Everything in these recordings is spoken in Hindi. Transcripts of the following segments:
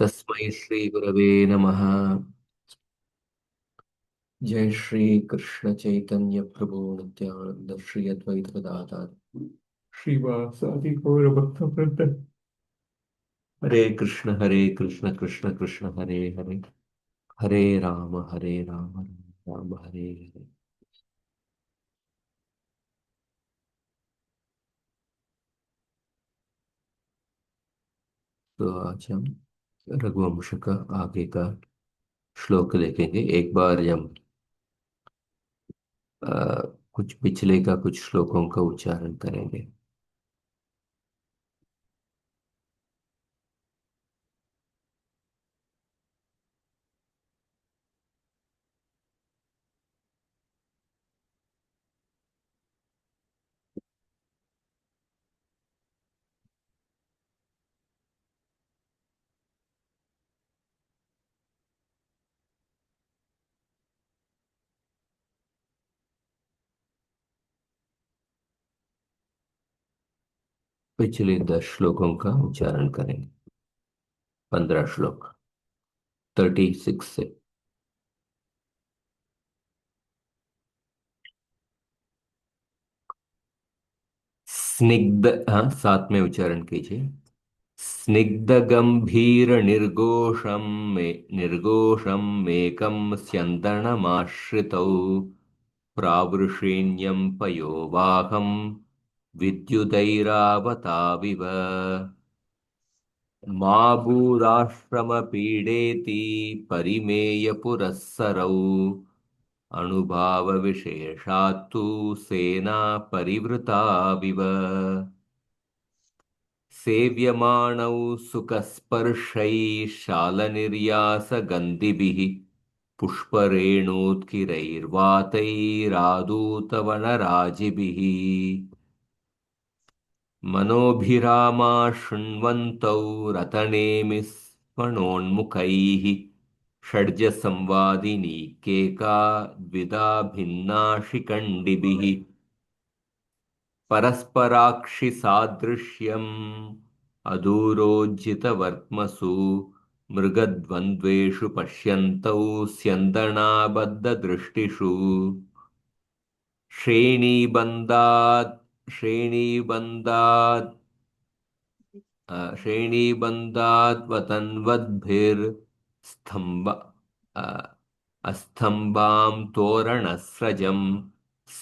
तस्मै श्री गुरवे नमः। जय श्री कृष्ण चैतन्य प्रभु नित्यानंद श्री अद्वैत गदाधर श्रीवासादि गौर भक्तवृंद। हरे कृष्ण कृष्ण कृष्ण हरे हरे, हरे राम राम राम हरे हरे। तो आज हम रघुवंश का आगे का श्लोक देखेंगे। एक बार हम कुछ पिछले का कुछ श्लोकों का उच्चारण करेंगे। पिछले 10 श्लोकों का उच्चारण करेंगे। 15 श्लोक 36 से। स्निग्ध, हाँ साथ में उच्चारण कीजिए। स्निग्ध गंभीर निर्घोषम में निर्घोषम मेकम स्यंदनमाश्रितौ प्रावृषेण्यं पयोवाहं विद्युदैरावताविव। मा भूराश्रमपीडेति परिमेय पुरःसरौ अणुभावविशेषात्तु सेना परिवृताविव। सेव्यमाणौ सुखस्पर्शैः शालनिर्यासगन्धिभिः पुष्परेणोत्किरैर्वातैरादूतवनराजिभिः मनोभिरामा शृण्वन्तौ रतनेमिस्मणोन्मुखैः षड्जसंवादिनी केका द्विधा भिन्ना शिखण्डिभिः परस्पराक्षिसादृश्यम् अधूरोज्झितवर्त्मसु मृगद्वन्द्वेषु पश्यन्तौ स्यन्दनाबद्धदृष्टिषु श्रेणीबन्धात् श्रेणीबन्धात् श्रेणीबन्धाद्वतन्वद्भिर्स्तम्भ अ, अस्तम्बां तोरणस्रजं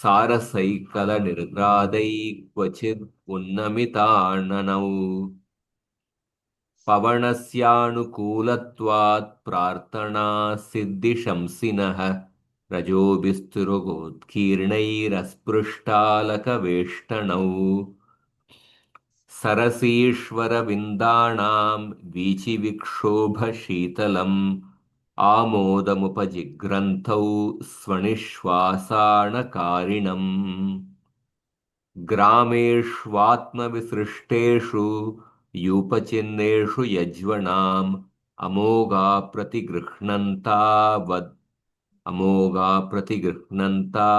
सारसैकलनिर्ग्रादै क्वचिद् उन्नमिताननौ पवनस्यानुकूलत्वात् प्रार्थना सिद्धिशंसिनः रजोभिस्तुरगोत्कीर्णैरस्पृष्टालकवेष्टनौ सरसीश्वरविन्दाणां वीचिविक्षोभशीतलम् आमोदमुपजिघ्रन्थौ स्वनिःश्वासाणकारिणम् ग्रामेष्वात्मविसृष्टेषु यूपचिह्नेषु यज्वनाम् अमोघा प्रतिगृह्णन्ता वद् अमोघा प्रतिगृह्णन्ता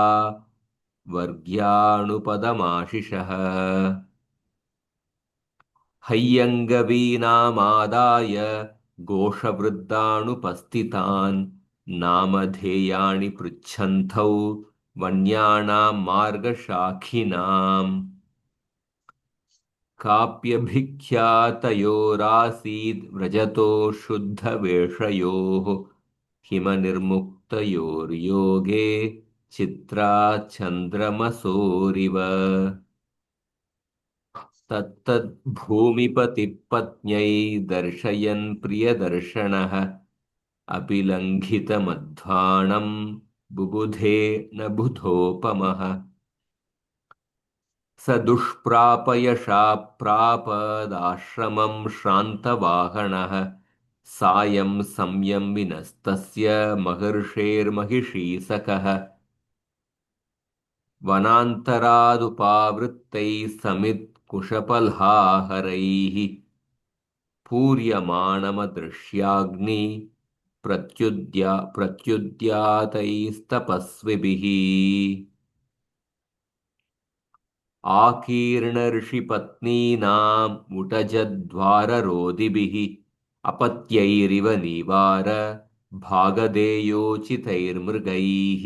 वर्ग्याणुपदमाशिषः हैय्यङ्गवीनामादाय घोषवृद्धानुपस्थितान् नामधेयानि पृच्छन्तौ वन्यानां मार्गशाखिनाम् काप्यभिख्यातयोरासीद् व्रजतो शुद्धवेषयोः हिमनिर्मुक्तयोर्योगे चित्राचन्द्रमसोरिव तत्तद्भूमिपतिपत्न्यै दर्शयन् प्रियदर्शनः अपि लङ्घितमध्वानं बुबुधे न बुधोपमः स दुष्प्रापयशाप्रापदाश्रमं श्रान्तवाहनः सायं संयं विनस्तस्य महर्षेर्महिषीसखः वनान्तरादुपावृत्तैः समित्कुशपल्हाहरैः पूर्यमाणमदृश्याग्नि प्रत्युद्यातैस्तपस्विभिः आकीर्णऋषिपत्नीनाम् उटजद्वाररोधिभिः अपत्यैरिव नीवार भागधेयोचितैर्मृगैः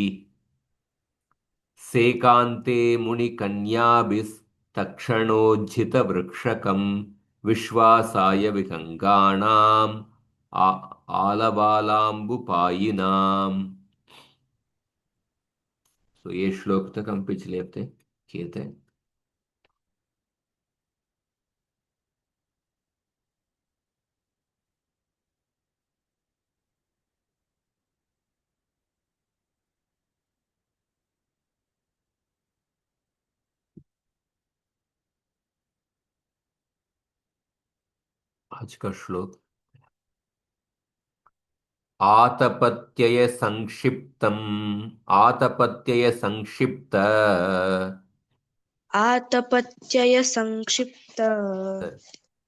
सेकान्ते मुनिकन्याभिस्तक्षणोज्झितवृक्षकम् विश्वासाय विहङ्गाणाम् आलवालाम्बुपायिनाम्। तो ये श्लोक तक हम पिछले हफ्ते किए थे। आज का श्लोक आतपत्यय संक्षिप्तम आतपत्यय संक्षिप्त आतपत्यय संक्षिप्त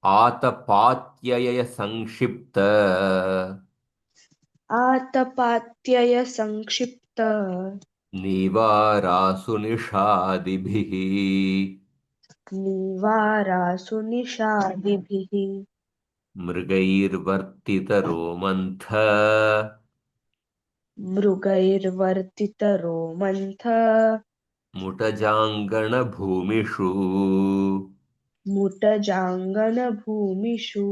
आतपात्यय संक्षिप्त आतपात्यय संक्षिप्त निवारासु निषादिभिः निवारासु निषादिभिः मृगैर्वर्तितरोमन्थ मृगैर्वर्तितरोमन्थ मुटजाङ्गणभूमिषु मुटजाङ्गनभूमिषु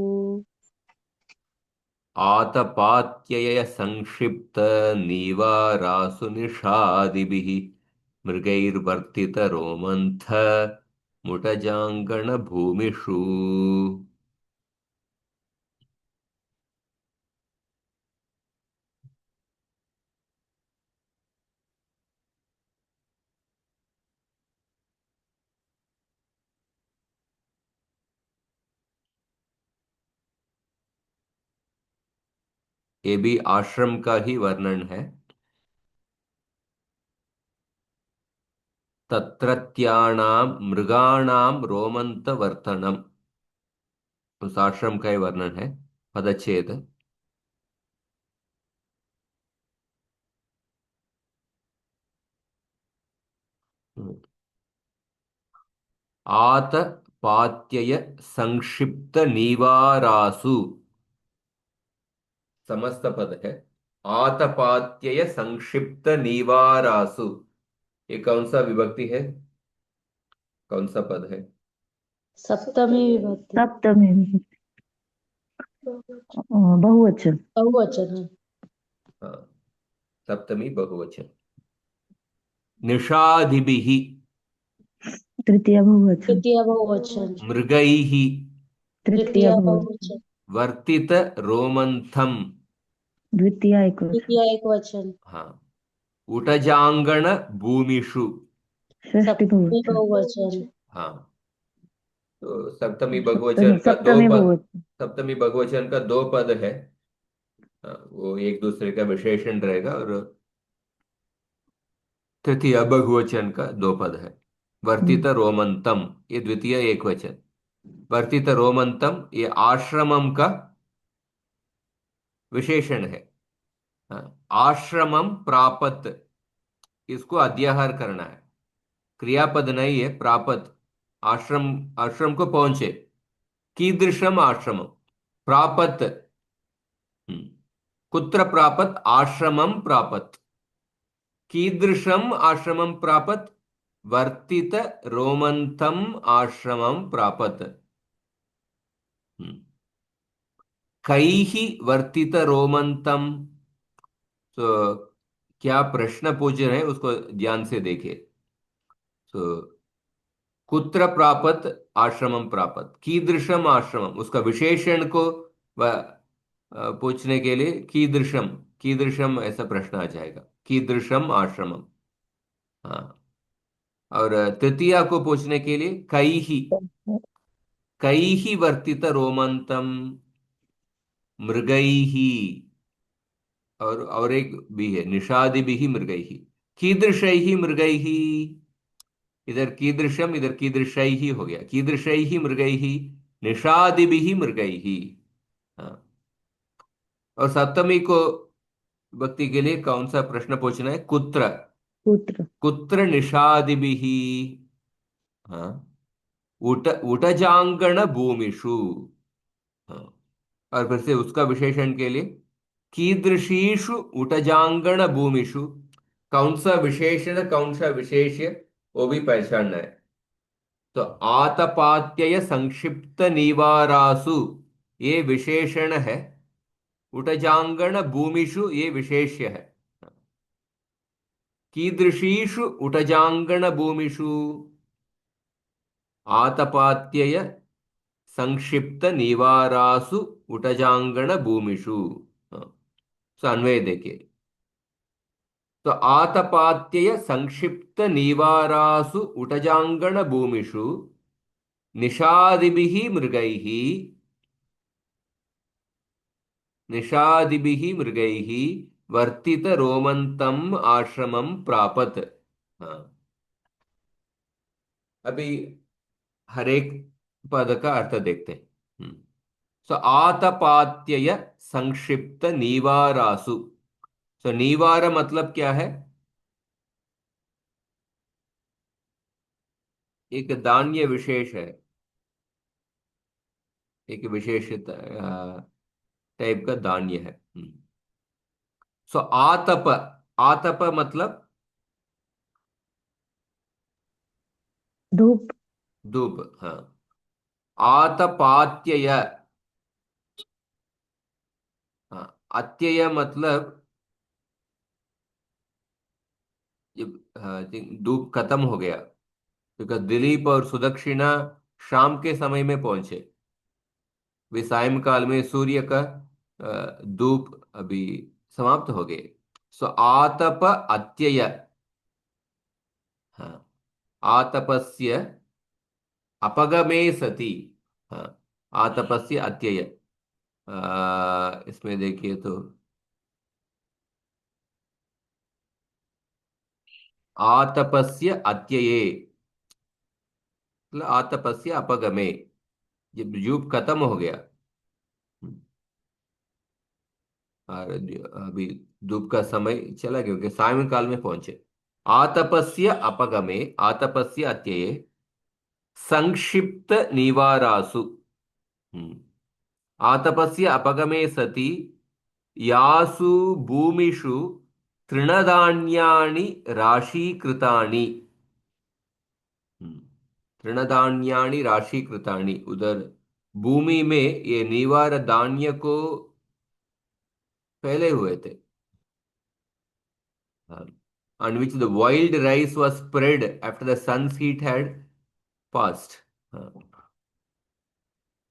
आतपात्यय संक्षिप्त निवारासु निषादिभिः मृगैर्वर्तितरोमन्थ मुटजाङ्गणभूमिषु। ये भी आश्रम का ही वर्णन है। तत्रत्याणां मृगाणां रोमन्तवर्तनम्, उस आश्रम का ही वर्णन है। पदच्छेद आत पात्यय संक्षिप्त निवारासु, समस्त पद है। आतपात्यय संक्षिप्त निवारासु, ये कौन सा विभक्ति है, कौन सा पद है? सप्तमी विभक्ति सप्तमी बहुवचन बहुवचन है। हाँ, सप्तमी बहुवचन। निषादिभिः तृतीय बहुवचन तृतीय बहुवचन मृगैः तृतीय तृतीय बहुवचन बहुवचन वर्तित रोमन्थम, द्वितीय एकवचन तृतीय एकवचन हाँ, उटजांगण भूमिषु, षष्ठी सप्तमी बहुवचन बहुवचन हाँ। तो सप्तमी बहुवचन का दो सप्तमी पद, बहुवचन सप्तमी बहुवचन का दो पद है। हाँ, वो एक दूसरे का विशेषण रहेगा। और तृतीय बहुवचन का दो पद है। वर्तित रोमंतम, ये द्वितीय एकवचन। वर्तित रोमंतम, ये आश्रमम का विशेषण है। हाँ, आश्रमम प्रापत, इसको अध्याहार करना है, क्रियापद नहीं है, प्रापत। आश्रम, आश्रम को पहुंचे। कीदृशम आश्रमम प्रापत, हम्म, कुत्र प्रापत, आश्रमम प्रापत। कीदृशम आश्रमम प्रापत, वर्तित रोमंथम आश्रमम प्रापत। हम्म, कैः वर्तित रोमंतम, तो क्या प्रश्न पूछ रहे हैं उसको ध्यान से देखिए। तो कुत्र प्रापत, आश्रमम प्रापत। कीदृशम आश्रमम, उसका विशेषण को पूछने के लिए कीदृशम, कीदृशम ऐसा प्रश्न आ जाएगा, कीदृशम आश्रमम। हाँ, और तृतीया को पूछने के लिए कैहि, कैहि वर्तित रोमंतम मृगैहि, और एक भी है, निषादिभिः मृगैहि। कीदृशैः मृगैहि, इधर कीदृशम इधर कीदृशैः हो गया। कीदृशैः मृगैः निषादिभिः मृगैः। हाँ, और सप्तमी को विभक्ति के लिए कौन सा प्रश्न पूछना है, कुत्र, पुत्र कुत्र निषादिभिः। हाँ, उटजांगण भूमिषु। हाँ, और फिर से उसका विशेषण के लिए कीदृशीषु उटजांगण भूमिषु, कौन सा विशेषण कौन सा विशेष्य, वो भी पहचानना है। तो आतपात्यय संक्षिप्त निवारासु ये विशेषण है, उटजांगण भूमिषु ये विशेष्य है। कीदृशीषु उटजांगण भूमिषु आतपात्यय संक्षिप्त निवारासु उटजांगण भूमिषु। सो अन्वय देखिए। तो आतपात्यय संक्षिप्त निवारासु उटजांगण भूमिषु निषादिभिः मृगैः, निषादिभिः मृगैः वर्तित रोमन्तम् आश्रमं प्रापत्। हाँ, अभी हर एक पद का अर्थ देखते हैं। सो आतपात्यय संक्षिप्त निवारासु। सो निवार मतलब क्या है? एक धान्य विशेष है, एक विशेष टाइप का धान्य है। सो आतप, आतप मतलब धूप। धूप। हाँ, आतपात्यय। हाँ, अत्यय मतलब धूप खत्म हो गया, क्योंकि दिलीप और सुदक्षिणा शाम के समय में पहुंचे। वे सायंकाल में सूर्य का धूप अभी समाप्त हो गए। सो आतप अत्यय। हाँ, आतपस्य अपगमे सति। हाँ, आतपस्य अत्यय। इसमें देखिए तो आतपस्य अत्यये मतलब आतपस्य अपगमे, जब युग खत्म हो गया। और अभी धूप का समय चला गया, क्योंकि सायंकाल में पहुंचे। आतपस्य अपगमे, आतपस्य अत्यये संक्षिप्त निवारासु। हम्म, आतपस्य अपगमे सति यासु भूमिषु तृणधान्यानि राशीकृतानि। हम्म, तृणधान्यानि राशीकृतानि, उधर भूमि में ये निवार धान्य को फैले हुए थे, on which the wild rice was spread after the sun's heat had passed. हाँ,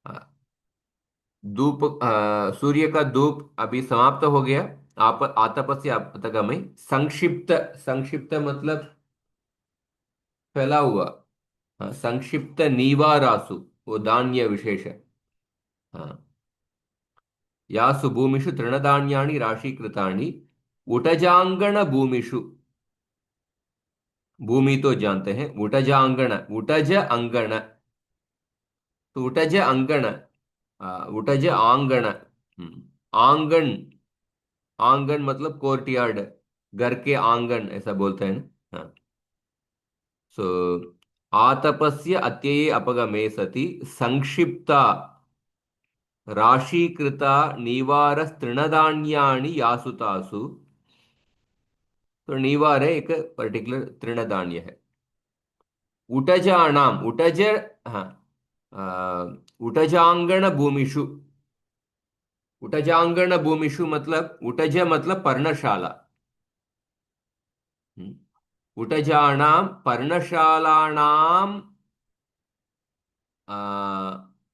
हाँ, धूप सूर्य का धूप अभी समाप्त हो गया। आप आतपस्य अपगमे संक्षिप्त, संक्षिप्त मतलब फैला हुआ। हाँ, संक्षिप्त नीवारासु वो धान्य विशेष है। हाँ, यासु भूमिषु तृणधान्यानि राशीकृतानि उटजांगण भूमिषु। भूमि तो जानते हैं, उटजांगण, उटज अंगण। तो उटज अंगण, उटज आंगण। आंगन, आंगन मतलब कोर्टयार्ड, घर के आंगन ऐसा बोलते हैं ना। हाँ, सो आतपस्य अत्यये अपगमे सति संक्षिप्ता राशीकृता निवार तृणधान्यानि यासु तासु। तो निवार है एक पर्टिकुलर तृणधान्य है। उटजानाम, उटज, हाँ, उटजांगण भूमिषु। उटजांगण भूमिषु मतलब उटज मतलब पर्णशाला। हम्म, उटजानां पर्णशालानां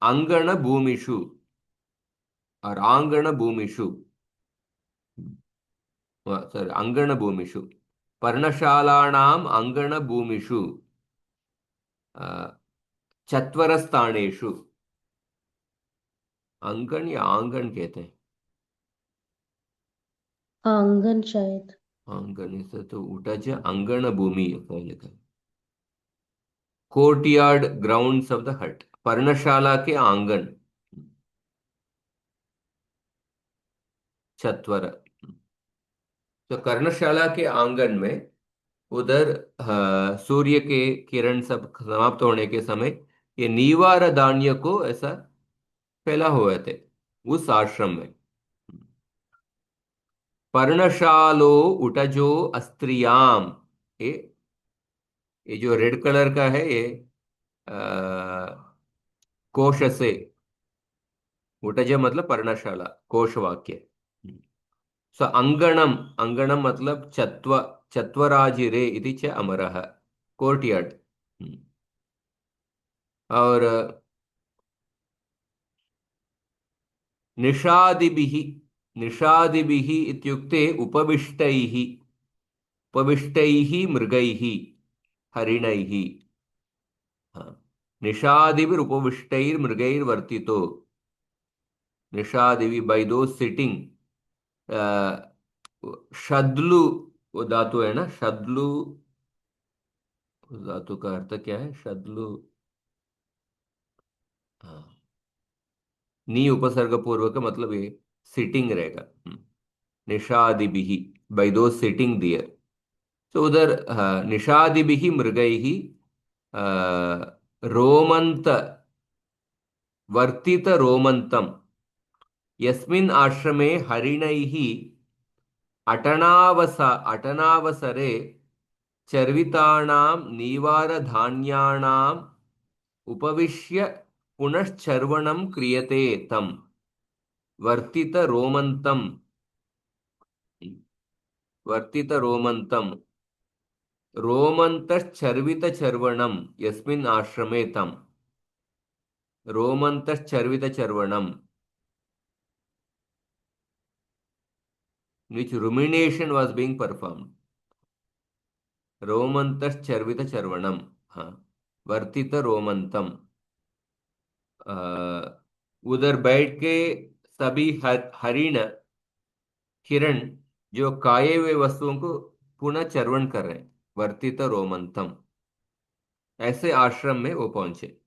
अंगण भूमिषु और आंगण भूमिषु, सॉरी अंगण भूमिषु, पर्णशालानां अंगण भूमिषु चत्वरस्थानेषु। अंगण या आंगन कहते हैं? आंगन शायद। आंगन से तो उटज अंगण भूमि ऐसा लिखा है। कोर्टयार्ड ग्राउंड्स ऑफ द हट, पर्णशाला के आंगन, चत्वर। तो कर्णशाला के आंगन में उधर सूर्य के किरण सब समाप्त होने के समय ये नीवार धान्य को ऐसा फैला हुए थे। उस आश्रम में। पर्णशालो उटजो अस्त्रियाम, ये ये जो रेड कलर का है ये कोश से, उटज मतलब पर्णशाला, कोश वाक्य। सो अंगणम, अंगणम मतलब चत्वराजिरे इति च अमरः, कोर्टयार्ड। और निषादिभिः, निषादिभिः इत्युक्ते उपविष्टैः, उपविष्टैः मृगैः हरिणैः। हाँ, निषादिभिरुपविष्टैर्मृगैर्वर्तितो, निषादिभि बाय दो सिटिंग। शद्लु, वो धातु है ना, शद्लु, उस धातु का अर्थ क्या है, शद्लु? हाँ, नी उपसर्ग पूर्वक मतलब ये सिटिंग रहेगा। निषादिभिः, बाय दो सिटिंग दियर। तो उधर निषादिभिः मृगैः रोमंत, वर्तित रोमंतम, यस्मिन् आश्रमे हरिणैः अटनावसरे चर्वितानां नीवारधान्यानाम् उपविश्य पुनश्चर्वणं क्रियते तं वर्तित रोमन्तं, वर्तित रोमन्तं, रोमन्तश्चर्वितचर्वणं यस्मिन् आश्रमे तं, रोमन्तश्चर्वितचर्वणं, which rumination was being performed, रोमन्तश्चर्वितचर्वणं, हाँ, वर्तित रोमन्तं। उधर बैठ के सभी हरिण, हिरण जो खाए हुए वस्तुओं को पुनः चर्वण कर रहे हैं, वर्तित रोमंतम, ऐसे आश्रम में वो पहुंचे।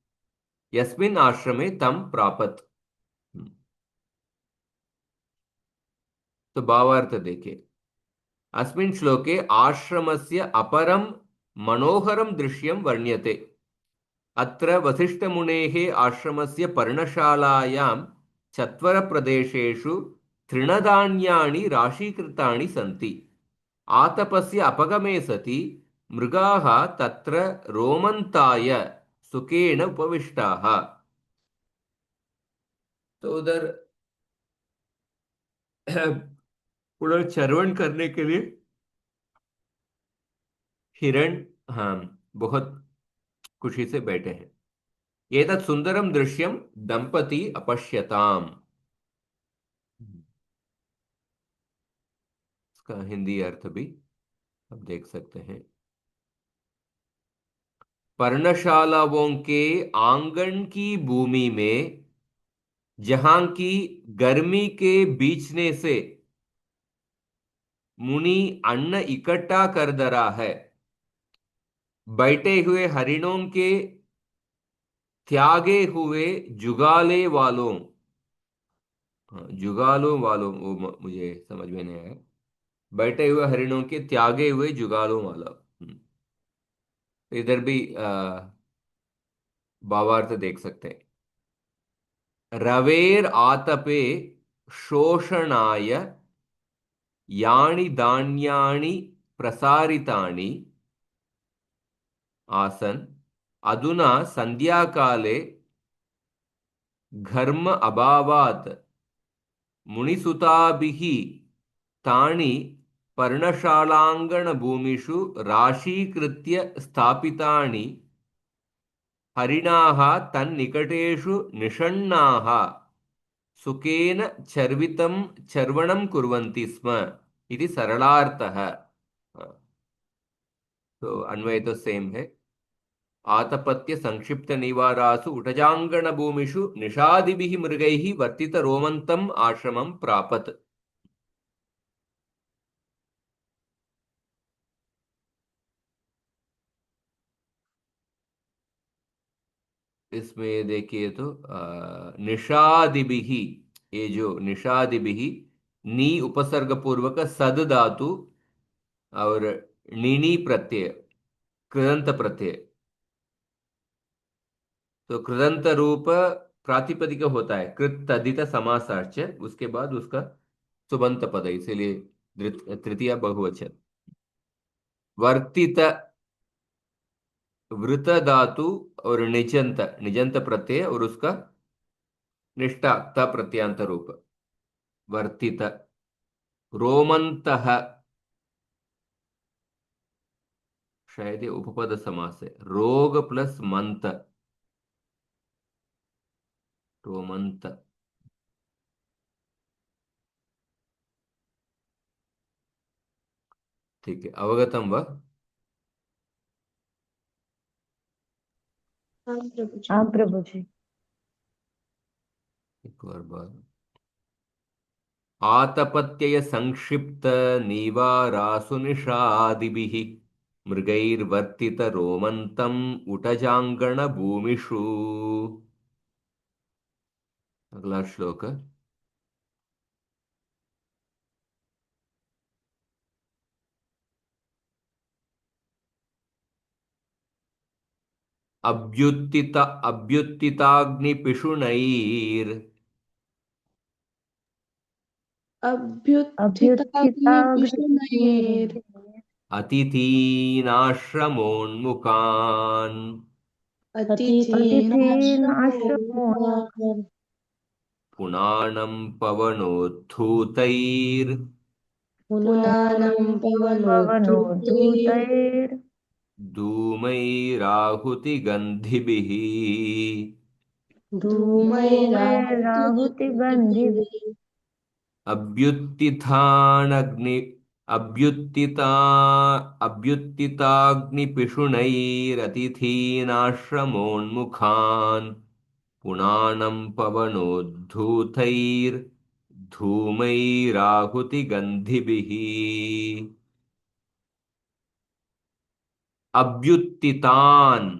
यस्मिन आश्रमे तम प्रापत। तो भावार्थ देखिए, अस्मिन् श्लोके आश्रमस्य अपरम मनोहरम दृश्यम वर्ण्यते। अत्र वसिष्ठमुनेः आश्रमस्य पर्णशालायां चत्वरप्रदेशेषु तृणधान्यानि राशीकृतानि सन्ति। आतपस्य अपगमे सति मृगाः तत्र रोमन्ताय सुखेन उपविष्टाः। तो उधर पुनर्चर्वण करने के लिए हिरण, हाँ, बहुत खुशी से बैठे हैं। एतत् सुंदरम दृश्यम दंपति अपश्यताम। इसका हिंदी अर्थ भी आप देख सकते हैं। पर्णशालाओं के आंगन की भूमि में, जहां की गर्मी के बीचने से मुनि अन्न इकट्ठा कर धरा है, बैठे हुए हरिणों के त्यागे हुए जुगाले वालों, हाँ, जुगालों वालों, वो मुझे समझ में नहीं आया। बैठे हुए हरिणों के त्यागे हुए जुगालों वाला। इधर भी भावार्थ देख सकते हैं। रवेर आतपे शोषणाय यानि धान्यानि प्रसारितानि आसन्, अधुना संध्याकाले घर्म अभावात् मुनिसुताभिः तानि पर्णशालाङ्गणभूमिषु राशीकृत्य स्थापितानि हरिणाः तन्निकटेषु निषण्णाः सुखेन चर्वितं चर्वणं कुर्वन्ति स्म इति सरलार्थः। तो अन्वय तो सेम है। आतपत्य संक्षिप्त निवारासु उटजांगण भूमिषु निषादिभिः मृगैः वर्तित रोमन्तम् आश्रमं प्रापत्। इसमें देखिए तो निषादिभिः, ये जो निषादिभिः, नी उपसर्ग पूर्वक सद धातु और नीनी प्रत्यय, कृदंत प्रत्यय। तो कृदंत रूप प्रातिपदिक होता है कृत तद्धित समासार्च, उसके बाद उसका सुबंत पद, इसीलिए तृतीय बहुवचन। वर्तित, वृत धातु और निजंत, निजंत प्रत्यय और उसका निष्ठा त प्रत्यांत रूप, वर्तित। रोमंतः, शायद ये उपपद समास है, रोग प्लस मंत, रोमंत। ठीक है, अवगतम व? हाँ प्रभु जी। हाँ प्रभु जी। एक और बार। आतपत्यय संक्षिप्त निवारासु निषादिभिः मृगैर्वर्तित रोमन्तम् उटजांगण भूमिषु। अगला श्लोक। अभ्युत्थिताग्निपिशुनैर् अभ्युत्थिताग्निपिशुनयेर् अतिथीनाश्रमोन्मुखान् अतिथीन् अतिथीनाश्रमोन्मुखान् पुनानं पवनोद्धूतैर् पुनानं पवनोद्धूतैर् पवनोद्धूतैर् धूमैराहुतिगन्धिभिः धूमैराहुतिगन्धिभिः धूमैराहुतिगन्धिभिः अभ्युत्थितानग्नि अभ्युत्थिता अभ्युत्थिताग्निपिशुनैरतिथीनाश्रमोन्मुखान् पुनानं पवनोद्धूतैर्धूमैराहुतिगन्धिभिः। अभ्युत्थितान्,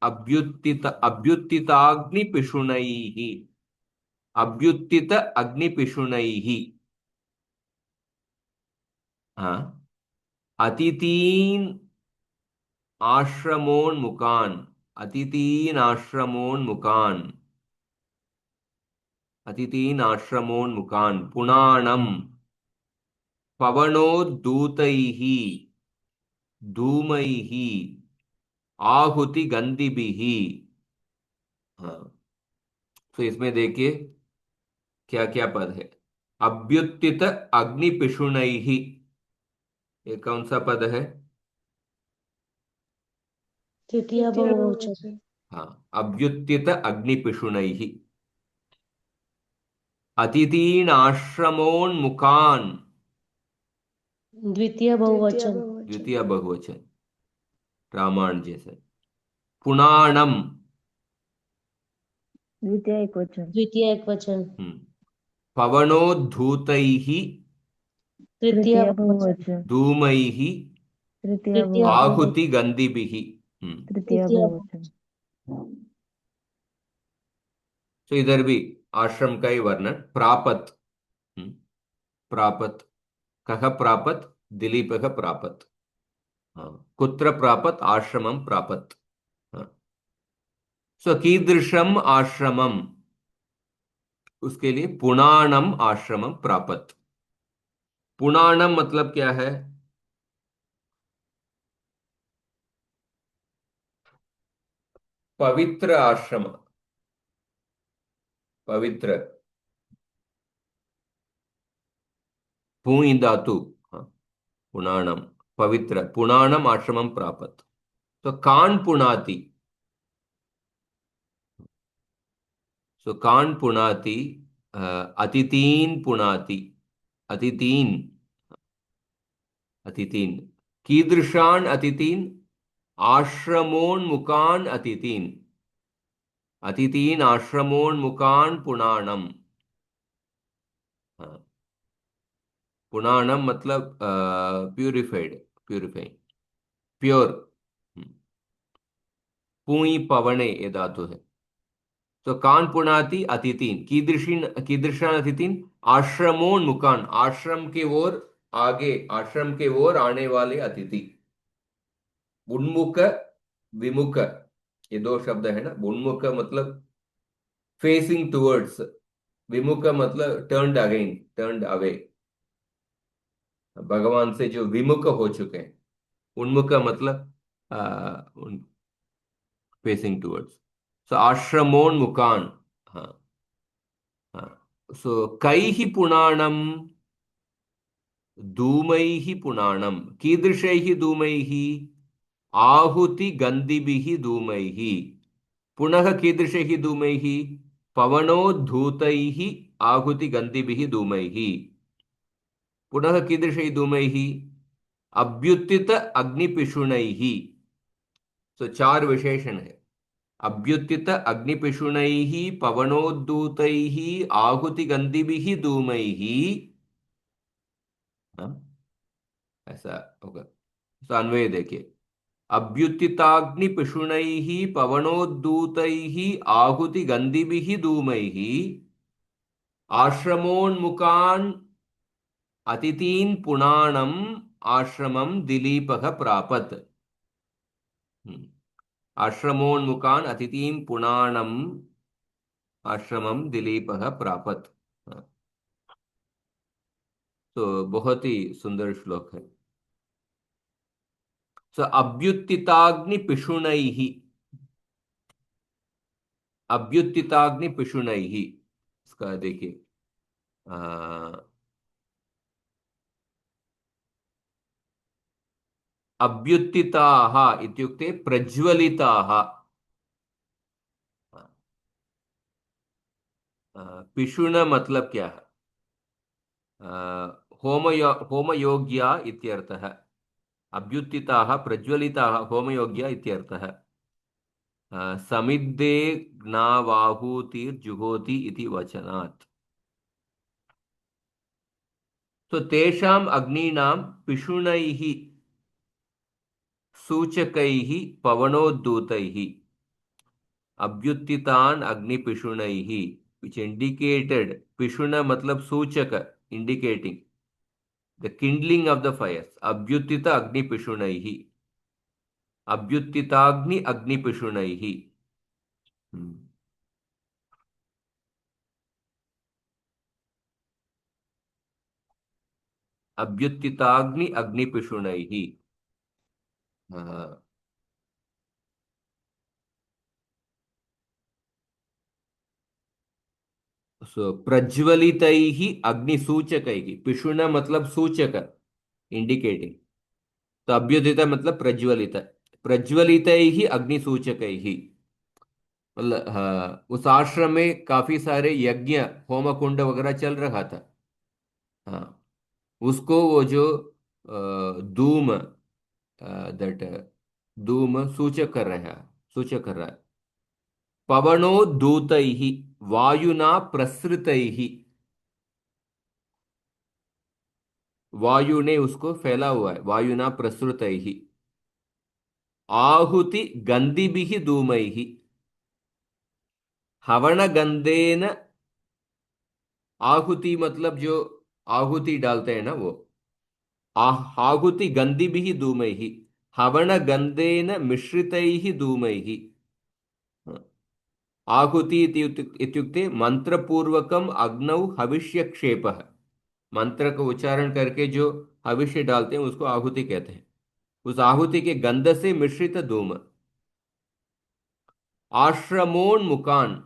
अभ्युत्थिताग्निपिशुनैः, अभ्युत्थित अग्निपिशुनैः। हाँ, अतिथीन आश्रमोन्मुखान्, अतिथीन आश्रमोन्मुखान्, अतिथीन आश्रमोन्मुखान् पुनानं पवनोद्धूतैः धूमैः आहुतिगन्धिभिः। हाँ, तो इसमें देखिए क्या क्या पद है। अभ्युत्थित अग्निपिशुनैः, ये कौन सा पद है? तृतीय बहुवचन। हाँ, अभ्युत्थित अग्निपिशुनैः। अतिथीन आश्रमोन्मुखान्, द्वितीय बहुवचन। द्वितीय बहुवचन, रामायण जैसे। पुनाणम, द्वितीय एकवचन। द्वितीय एकवचन। पवनोद्धूतैः तृतीय तृतीय बहुवचन। बहुवचन। धूमैः तृतीय तृतीय बहुवचन। बहुवचन। आहुतिगन्धिभिः। तृतीय तृतीय बहुवचन। तो इधर भी आश्रम का ही वर्णन। प्रापत, हम्म, प्रापत, कः प्रापत? दिलीपः प्रापत। हाँ, कुत्र प्रापत? आश्रमं प्रापत। हाँ, सो कीदृशम आश्रमम, उसके लिए पुनाणम आश्रमम प्रापत। पुनाणम मतलब क्या है? पवित्र आश्रम, पवित्र, पुई धातु। हाँ, पुनाणम, पवित्र, पुनाणम आश्रमम प्रापत। तो कान पुनाति, सो कान पुनाति, अतिथीन पुनाति, अतिथीन, अतिथीन, कीदृशान अतिथीन? आश्रमोन्मुखान अतिथीन, अतिथीन आश्रमोन्मुखान पुनाणम। हाँ, पुनाणम मतलब प्यूरिफाइड, प्यूरिफाइंग, प्योर। पुई पवने ये धातु है। तो कान पुनाति अतिथीन, कीदृशान अतिथीन? आश्रमोन्मुखान, आश्रम के ओर आगे, आश्रम के ओर आने वाले अतिथि। उन्मुख, विमुख, ये दो शब्द है ना। उन्मुख मतलब फेसिंग टुवर्ड्स, विमुख मतलब टर्न्ड अगेन, टर्न्ड अवे, भगवान से जो विमुख हो चुके हैं। उन्मुख मतलब फेसिंग टुवर्ड्स। सो आश्रमोन्मुखान। हाँ हाँ। सो कैः पुराणम, धूमैः पुराणम, कीदृशैः धूमैः, आहुति गन्धिभिः धूमैः। पुनः कीदृशैः धूमैः, पवनोद्धूतैः आहुति गन्धिभिः धूमैः। पुनः कीदृशैः धूमैः, अभ्युत्थित अग्निपिशुनैः। तो चार विशेषण है। अभ्युत्थित अग्निपिशुनैः, पवनोद्धूतैः आहुति गन्धिभिः धूमैः। हाँ, ऐसा होगा। तो अन्वय देखिए, अभ्युत्थिताग्निपिशुनैः पवनोद्धूतैः आहुति गन्धिभिः धूमैः, आश्रमोन्मुखान् अतिथीन् पुराणम् आश्रमं दिलीपः प्रापत्। आश्रमोन्मुखान् अतिथीन् पुराणम् आश्रमं दिलीपः प्रापत्। हाँ, तो बहुत ही सुंदर श्लोक है। सो अभ्युत्थिताग्निपिशुनैः, अभ्युत्थिताग्निपिशुनैः, इसका देखिए, अभ्युत्थिताः इत्युक्ते प्रज्वलिताः। पिशुन मतलब क्या है, होमयोग्या इत्यर्थः। अभ्युत्थिताः प्रज्वलिताः होमयोग्या इत्यर्थः। समिद्धे ज्ञावाहुतिर्जुहोति इति वचनात्। तो तेषाम् अग्नीनां पिशुनैः सूचकैः पवनोद्धूतैः, अभ्युत्थितान् अग्निपिशुनैः, which indicated, पिशुन मतलब सूचक, indicating the kindling of the fires, अभ्युत्थित अग्निपिशुनैः, अभ्युत्थिताग्नि अग्निपिशुनैः। हम्म, अभ्युत्थिताग्नि अग्निपिशुनैः। हाँ, सो प्रज्वलितैः अग्निसूचकैः, पिशुन मतलब सूचक, इंडिकेटिंग। तो अभ्युदित मतलब प्रज्वलित, प्रज्वलितैः अग्निसूचकैः। मतलब हाँ, उस आश्रम में काफी सारे यज्ञ, होम कुंड वगैरह चल रहा था। हाँ, उसको वो जो धूम, दट धूम सूचक कर रहा है, सूचक कर रहा है। पवनोद्धूतैः, वायुना प्रसृतैः, वायु ने उसको फैला हुआ है, वायुना प्रसृतैः। आहुति गंधिभिः धूमैः, हवन गंधेन, आहुति मतलब जो आहुति डालते हैं ना वो, आहुति गंधिभिः धूमैः, हवन गंधेन मिश्रितैः धूमैः। आहुति इत्युक्ते मंत्रपूर्वकम अग्नौ हविष्यक्षेपः, मंत्र का उच्चारण करके जो हविष्य डालते हैं उसको आहुति कहते हैं। उस आहुति के गंध से मिश्रित धूम। आश्रमोन्मुखान,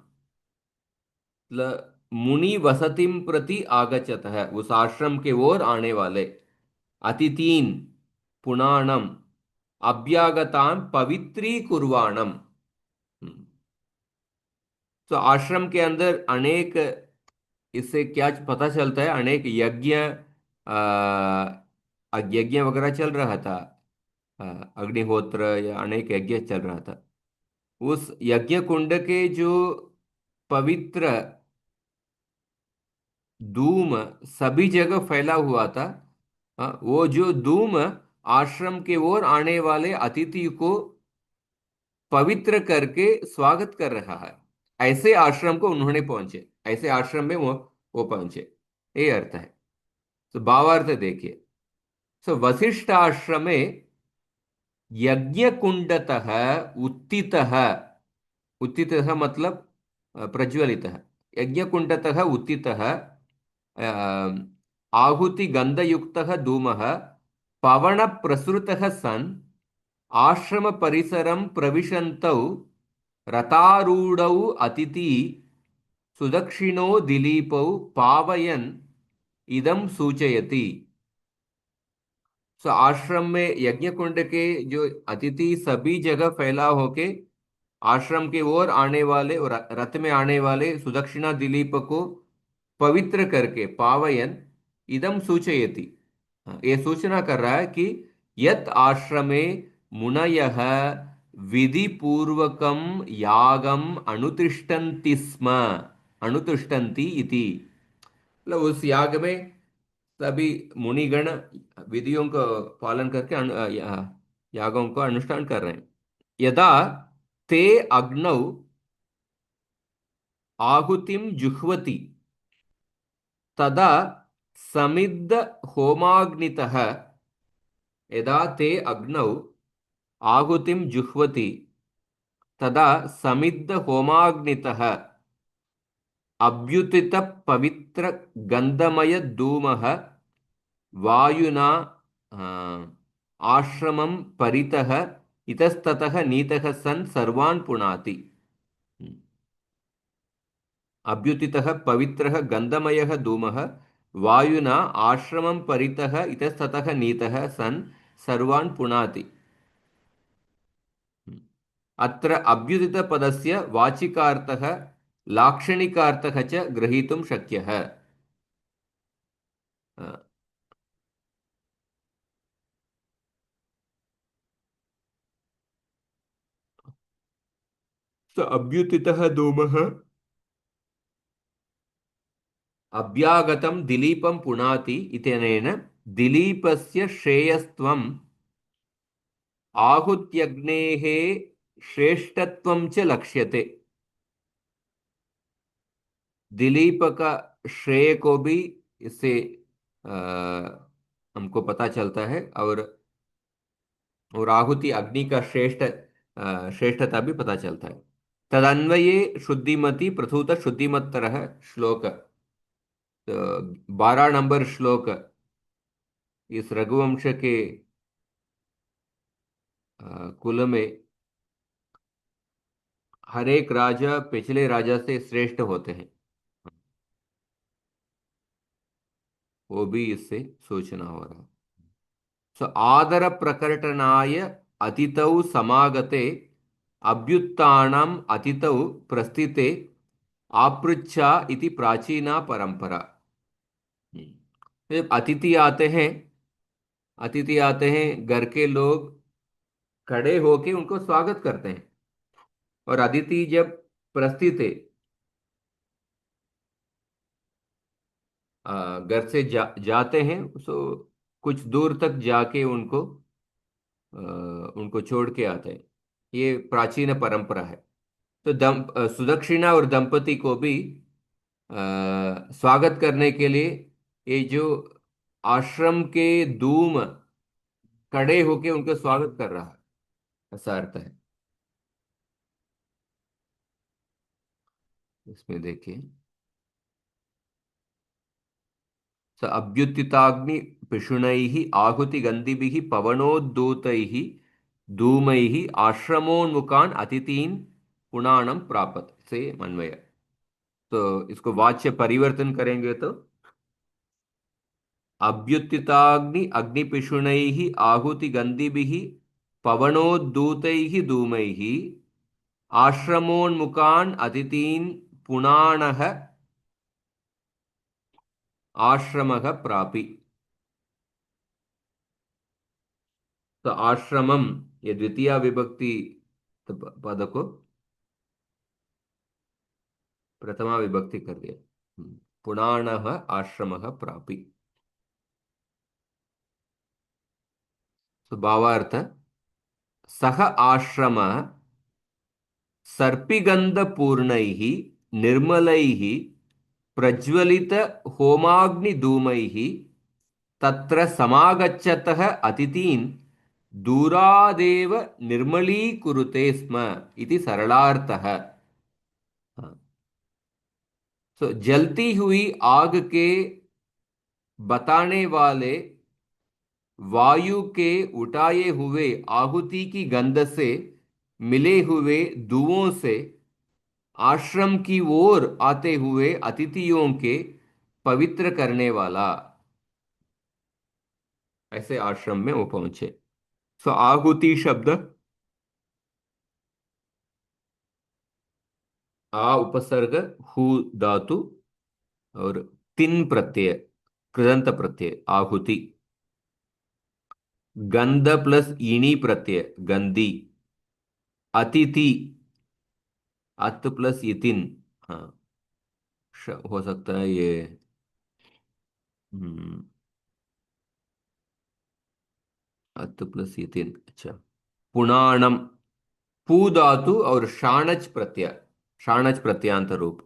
मुनि वसतिम प्रति आगच्छत है, उस आश्रम के ओर आने वाले। अतिथीन पुराणम, अभ्यागतान पवित्री कुर्वाणम। तो आश्रम के अंदर अनेक, इससे क्या पता चलता है, अनेक यज्ञ, यज्ञ वगैरह चल रहा था। अग्निहोत्र या अनेक यज्ञ चल रहा था। उस यज्ञ कुंड के जो पवित्र धूम सभी जगह फैला हुआ था। वो जो धूम आश्रम के ओर आने वाले अतिथि को पवित्र करके स्वागत कर रहा है। ऐसे आश्रम को उन्होंने पहुंचे, ऐसे आश्रम में वो पहुंचे, ये अर्थ है। तो भावार्थ देखिए। सो वशिष्ठ आश्रमे यज्ञ कुंडतः उत्थितः, उत्थितः मतलब प्रज्वलितः यज्ञकुण्डतः उत्थितः आहुतिगन्धयुक्तः धूमः पवनप्रसृतः सन् आश्रमपरिसरं प्रविशन्तौ रथारूढौ अतिथि सुदक्षिणो दिलीपौ पावयन् इदं सूचयति। सो आश्रम में यज्ञ कुंड के जो अतिथि सभी जगह फैला होके आश्रम के ओर आने वाले और रथ में आने वाले सुदक्षिणा दिलीप को पवित्र करके पावयन इदम सूचयति। हाँ, ये सूचना कर रहा है कि यत आश्रमे मुनयः विधि पूर्वकम यागम अनुतिष्ठन्ति स्म अनुतिष्ठन्ति इति। मतलब उस याग में सभी मुनिगण विधियों का पालन करके यागों का अनुष्ठान कर रहे हैं। यदा ते अग्नौ आहुतिम जुह्वति तदा समिद्ध होमाग्नितः यदा ते अग्नौ आहुतिम जुह्वति तदा समिद्ध होमाग्नितः अभ्युतित पवित्र गंधमय धूमः वायुना आश्रमं परितः इतस्ततः नीतः सन् सर्वान् पुनाति। अभ्युतितः पवित्रः गन्धमयः धूमः वायुना आश्रमं परितः इतस्ततः नीतः सन् सर्वान् पुनाति। अत्र अभ्युदितपदस्य वाचिकार्थः लाक्षणिकार्थः च ग्रहीतुं शक्यः। स अभ्युदितः धूमः अभ्यागतं दिलीपं पुनाति इत्यनेन दिलीपस्य श्रेयस्त्वम् आहुत्यग्नेः श्रेष्ठत्वं च लक्ष्यते। दिलीप का श्रेय को भी इससे हमको पता चलता है और आहुति अग्नि का श्रेष्ठता भी पता चलता है। तदन्वये शुद्धिमति प्रथुत शुद्धिमत्तरः श्लोक, तो 12 नंबर श्लोक इस रघुवंश के कुल में हर एक राजा पिछले राजा से श्रेष्ठ होते हैं, वो भी इससे सूचना हो रहा है। सो आदर प्रकटनाय अतिथौ समागते अभ्युत्थानम् अतिथौ प्रस्थिते आपृच्छा इति प्राचीना परंपरा। जब अतिथि आते हैं घर के लोग खड़े होके उनको स्वागत करते हैं, और अतिथि जब प्रस्थित है घर से जाते हैं, सो कुछ दूर तक जाके उनको छोड़ के आते हैं। ये प्राचीन परंपरा है। तो सुदक्षिणा और दंपति को भी स्वागत करने के लिए ये जो आश्रम के धूम खड़े होके उनका स्वागत कर रहा है, ऐसा अर्थ है इसमें। देखिए, स अभ्युत्थिताग्नि पिशुनैः आहुतिगन्धिभिः पवनोद्धूतैः धूमैः आश्रमोन्मुखान् अतिथीन् पुराणम प्रापत से अन्वय। तो इसको वाच्य परिवर्तन करेंगे तो अभ्युत्थिताग्नि अग्निपिशुनैः आहुतिगन्धिभिः पवनोद्धूतैः धूमैः आश्रमोन्मुखान् अतिथीन् पुराणः आश्रमः प्रापि। तो आश्रमम ये द्वितीय विभक्ति पद को प्रथमा विभक्ति कर दिया। पुराणः आश्रमः प्रापि। तो भावार्थ, सह आश्रम सर्पिगंधपूर्णैः निर्मलैः प्रज्वलित होमाग्निधूमैः तत्र समागच्छतः अतिथीन् दूरादेव निर्मलीकुरुते स्म इति सरलार्थः। हाँ, तो जलती हुई आग के बताने वाले वायु के उठाए हुए आहुति की गंध से मिले हुए धुओं से आश्रम की ओर आते हुए अतिथियों के पवित्र करने वाला। ऐसे आश्रम में वो पहुंचे। सो आहुति शब्द आ उपसर्ग हु धातु और तिन प्रत्यय कृदंत प्रत्यय आहुति। गंध प्लस ईणी प्रत्यय गंदी। अतिथि अत प्लस इतिन। हाँ, हो सकता है ये। हम्म, अत प्लस इतिन। अच्छा, पुणाणम पू धातु और शाणच प्रत्यय, शाणच प्रत्यांत रूप।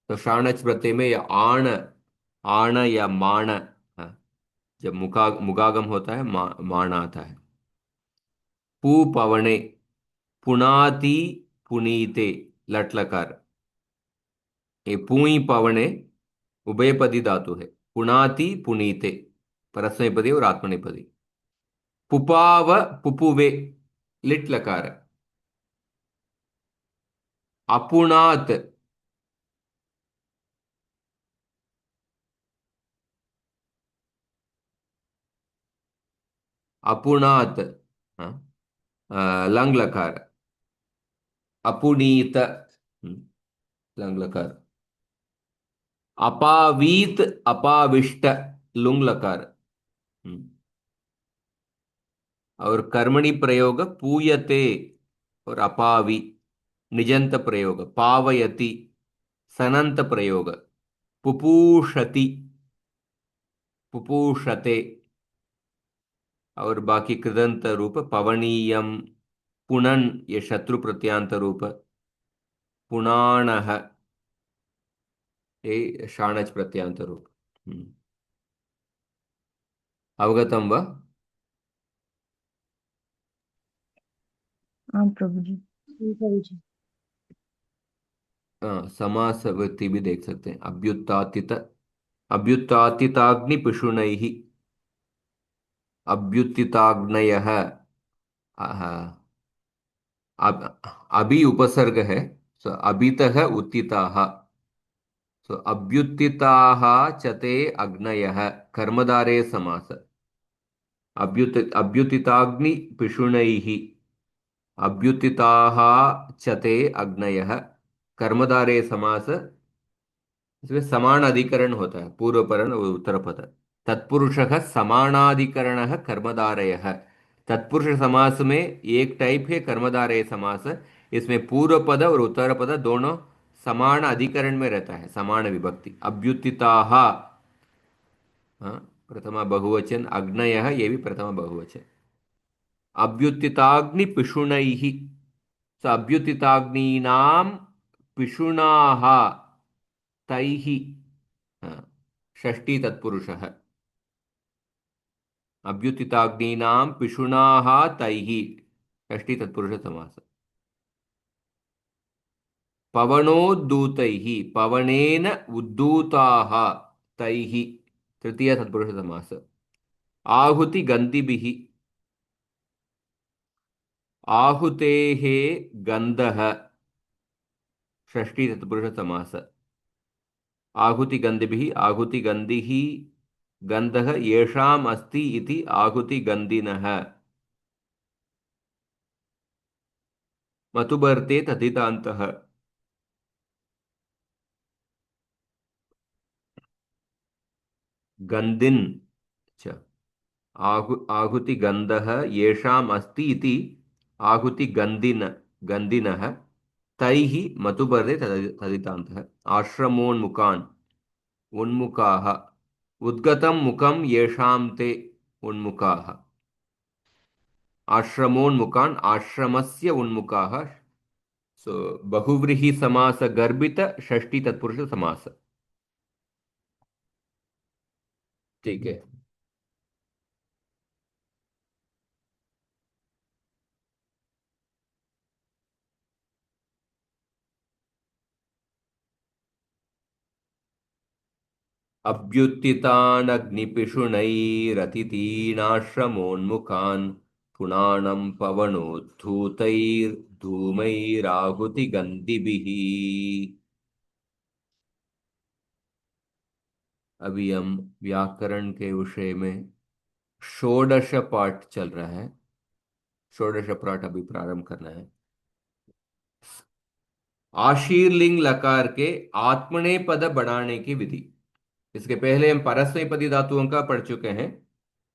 तो शाणच प्रत्यय में या आण, आण या माण, हाँ, जब मुगागम होता है माण आता है। पू पवने, पुनाति पुनीते, लट लकार। ये पूई पवने उभयपदी धातु है। पुनाति पुनीते परस्मैपदी और आत्मनेपदी। पुपाव पुपुवे, लिट लकार। अपुनात, अपुनात, हाँ, लंग लकार। अपुनीत, लंग लकार। अपावीत अपाविष्ट, लुंग लकार। हम्म। और कर्मणि प्रयोग पूयते और अपावि। निजंत प्रयोग पावयति। सनंत प्रयोग पुपूषति, पुपूषते। और बाकी कृदंत रूप पवनीयम, पुनन ये शत्रु प्रत्यांत रूप। पुनाणः ये शाणच प्रत्यांत रूप। अवगतम वा? हाँ प्रभु जी। प्रभु जी। समास वृत्ति भी देख सकते हैं। अभ्युत्थित, अभ्युत्थिताग्नि पिशुनैः, अभ्युत्थिताग्नयः। अब अभी उपसर्ग है। सो अभितः उत्थिताः। सो अभ्युत्थिताः चते अग्नयः, कर्मधारे समास। अभ्युत्थिताग्नि पिशुनैः, अभ्युत्थिताः चते अग्नयः, कर्मधारे समास। इसमें समान अधिकरण होता है, पूर्व पद और उत्तर पद। तत्पुरुषः समानाधिकरणः कर्मधारयः। तत्पुरुष समास में एक टाइप है कर्मधारय समास। इसमें पूर्व पद और उत्तर पद दोनों समान अधिकरण में रहता है, समान विभक्ति। अभ्युत्थिताः, हाँ, प्रथमा बहुवचन। अग्नयः ये भी प्रथमा बहुवचन। अभ्युत्थिताग्नि पिशुनैः, स अभ्युत्थिताग्नीनां पिशुनाः तैः, हाँ, षष्ठी तत्पुरुषः। अभ्युत्थिताग्नीनां पिशुनाः तैः, षष्ठी तत्पुरुष समास। पवनोद्धूतैः, पवनेन उद्धूताः तैः, तृतीय तत्पुरुष समास। आहुति गन्धिभिः, आहुतेः गन्धः, षष्ठी तत्पुरुष समास। आहुति गन्धिभिः, आहुति गन्धिः गन्धः येषाम् अस्ति इति आहुति गन्धिनः। मतुबर्ते तथितान्तः। गन्धिन्, अच्छा, आहुति गन्धः येषाम् अस्ति इति आहुति गन्धिन, गन्धिनः तैः मतुबर्ते तथितान्तः। आश्रमोन्मुखान्, उन्मुखाः। उद्गतं मुखं येषां ते उन्मुखाः। आश्रमोन्मुखान्, आश्रमस्य उन्मुखाः। सो बहुव्रीहि समास गर्भित षष्ठी तत्पुरुष समास। ठीक है। अभ्युत्थितान् अग्निपिशुनैरतिथीनाश्रमोन्मुखान् पुनानं पवनोद्धूतैर्धूमैराहुतिगन्धिभिः। अभी हम व्याकरण के विषय में षोडश पाठ चल रहा है। षोडश पाठ अभी प्रारंभ करना है। आशीर्लिंग लकार के आत्मनेय पद बनाने की विधि। इसके पहले हम परस्मैपदी धातुओं का पढ़ चुके हैं।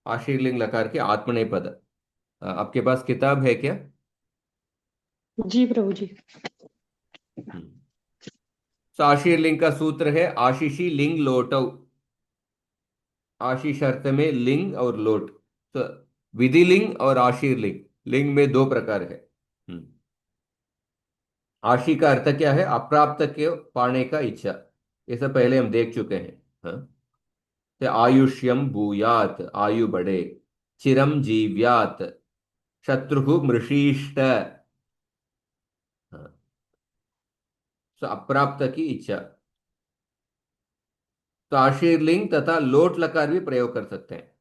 आशीर्लिंग लकार के आत्मनेय पद। आपके पास किताब है क्या? जी प्रभु जी। हम्म। तो आशीर्लिंग का सूत्र है आशीषी लिंग लोटव। आशीष अर्थ में लिंग और लोट। तो विधिलिंग और आशीर्लिंग, लिंग में दो प्रकार है। हम्म। आशी का अर्थ क्या है? अप्राप्त के पाने का इच्छा। ये सब पहले हम देख चुके हैं। हाँ? तो आयुष्यम भूयात, आयु बढ़े। चिरम जीव्यात, शत्रु मृषीष्ट। हाँ, तो अप्राप्त की इच्छा। तो आशीर्लिंग तथा लोट लकार भी प्रयोग कर सकते हैं।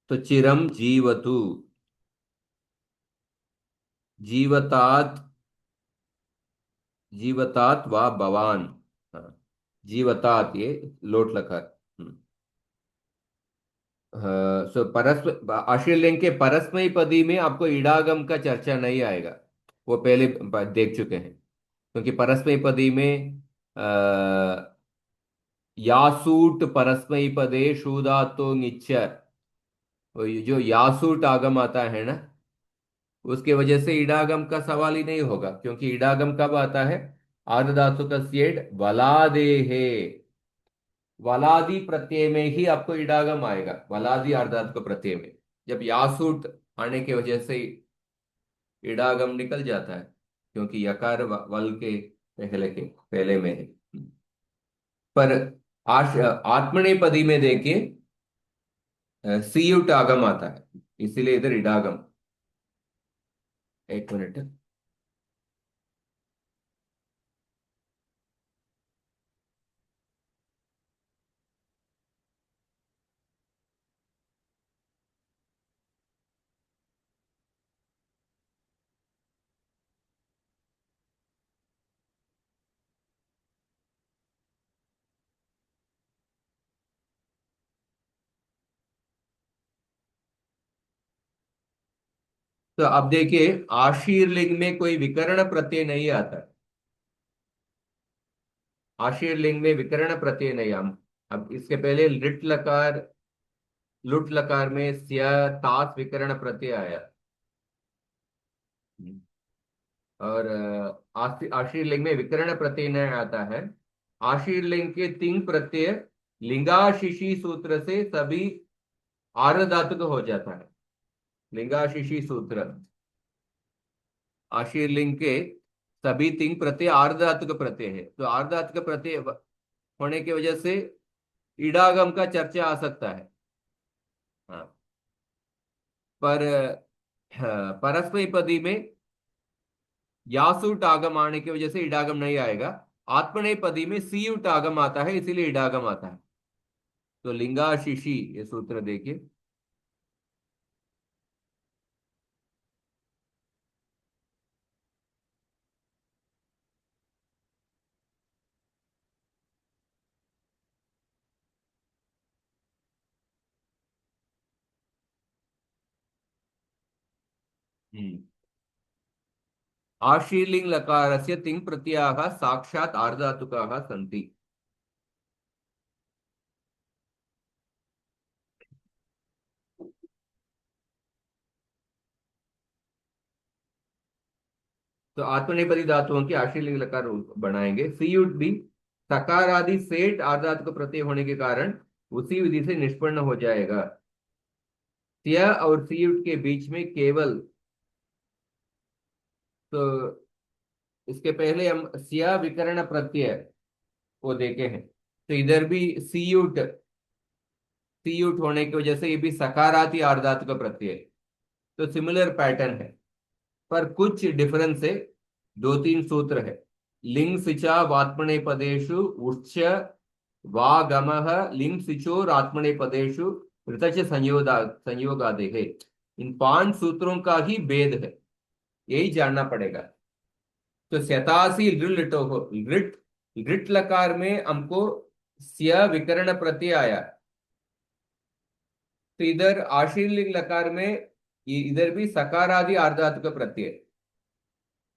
तो चिरम जीवतु, जीवतात, जीवतात वा भवान। हाँ, जीवतात ये लोट लकार। हम्म। सो परस्पर आशीर्लिंग के परस्मय पदी में आपको इडागम का चर्चा नहीं आएगा। वो पहले देख चुके हैं। क्योंकि परस्मय पदी में यासूट परस्मय पदे शूदातो निच्च, वो ये जो यासूट आगम आता है ना, उसके वजह से इडागम का सवाल ही नहीं होगा। क्योंकि इडागम कब आता है? आर्ध धातु का सेड वलादे है। वलादी प्रत्यय में ही आपको इडागम आएगा, वलादी आर्ध धातु का प्रत्यय में। जब यासूट आने की वजह से इडागम निकल जाता है। क्योंकि यकार वल के पहले में है। पर आत्मनेपदी में देखिए सीयुट आगम आता है, इसीलिए इधर इडागम। एक मिनट। तो अब देखिए आशीर्लिंग में कोई विकर्ण प्रत्यय नहीं आता। आशीर्लिंग में विकर्ण प्रत्यय नहीं हम। अब इसके पहले लिट लकार, लुट लकार में स्या तास विकर्ण प्रत्यय आया। और आशीर्लिंग में विकर्ण प्रत्यय नहीं आता है। आशीर्लिंग के तिंग प्रत्यय लिंगाशिशी सूत्र से सभी आर्ध धातुक हो जाता है। लिंगाशिशी सूत्र आशीर्लिंग के सभी तिंग प्रत्यय आर्ध धातुक प्रत्यय है। तो आर्ध धातुक प्रत्यय होने की वजह से इडागम का चर्चा आ सकता है। हाँ। पर परस्मय पदी में यासूट आगम आने की वजह से इडागम नहीं आएगा। आत्मनेय पदी में सीयुट आगम आता है, इसीलिए इडागम आता है। तो लिंगाशिशी ये सूत्र देखिए। हम्म। आशीर्लिंग लकारस्य तिङ् प्रत्ययाः साक्षात् आर्धातुकाः सन्ति। तो आत्मनेपदी धातुओं की आशीर्लिंग लकार बनाएंगे। सीयुट भी सकार आदि सेठ आर्धातुक प्रत्यय होने के कारण उसी विधि से निष्पन्न हो जाएगा। सिया और सीयुट के बीच में केवल, तो इसके पहले हम सिया विकर्ण प्रत्यय को देखे हैं। तो इधर भी सीयुट, सीयुट होने की वजह से ये भी सकाराती आर्धातुक प्रत्यय। तो सिमिलर पैटर्न है, पर कुछ डिफरेंस है। दो तीन सूत्र है लिंग सिचा वात्मनेपदेषु उच्च वागमः लिंग सिचोर आत्मनेपदेषु ऋतच संयोगादेः। इन 5 सूत्रों का ही भेद है, यही जानना पड़ेगा। तो शतासी लिटो हो लिट, लिट लकार में हमको स्य विकर्ण प्रत्यय आया, तो इधर आशीर्लिंग लकार में इधर भी सकारादि आर्धातुक प्रत्यय,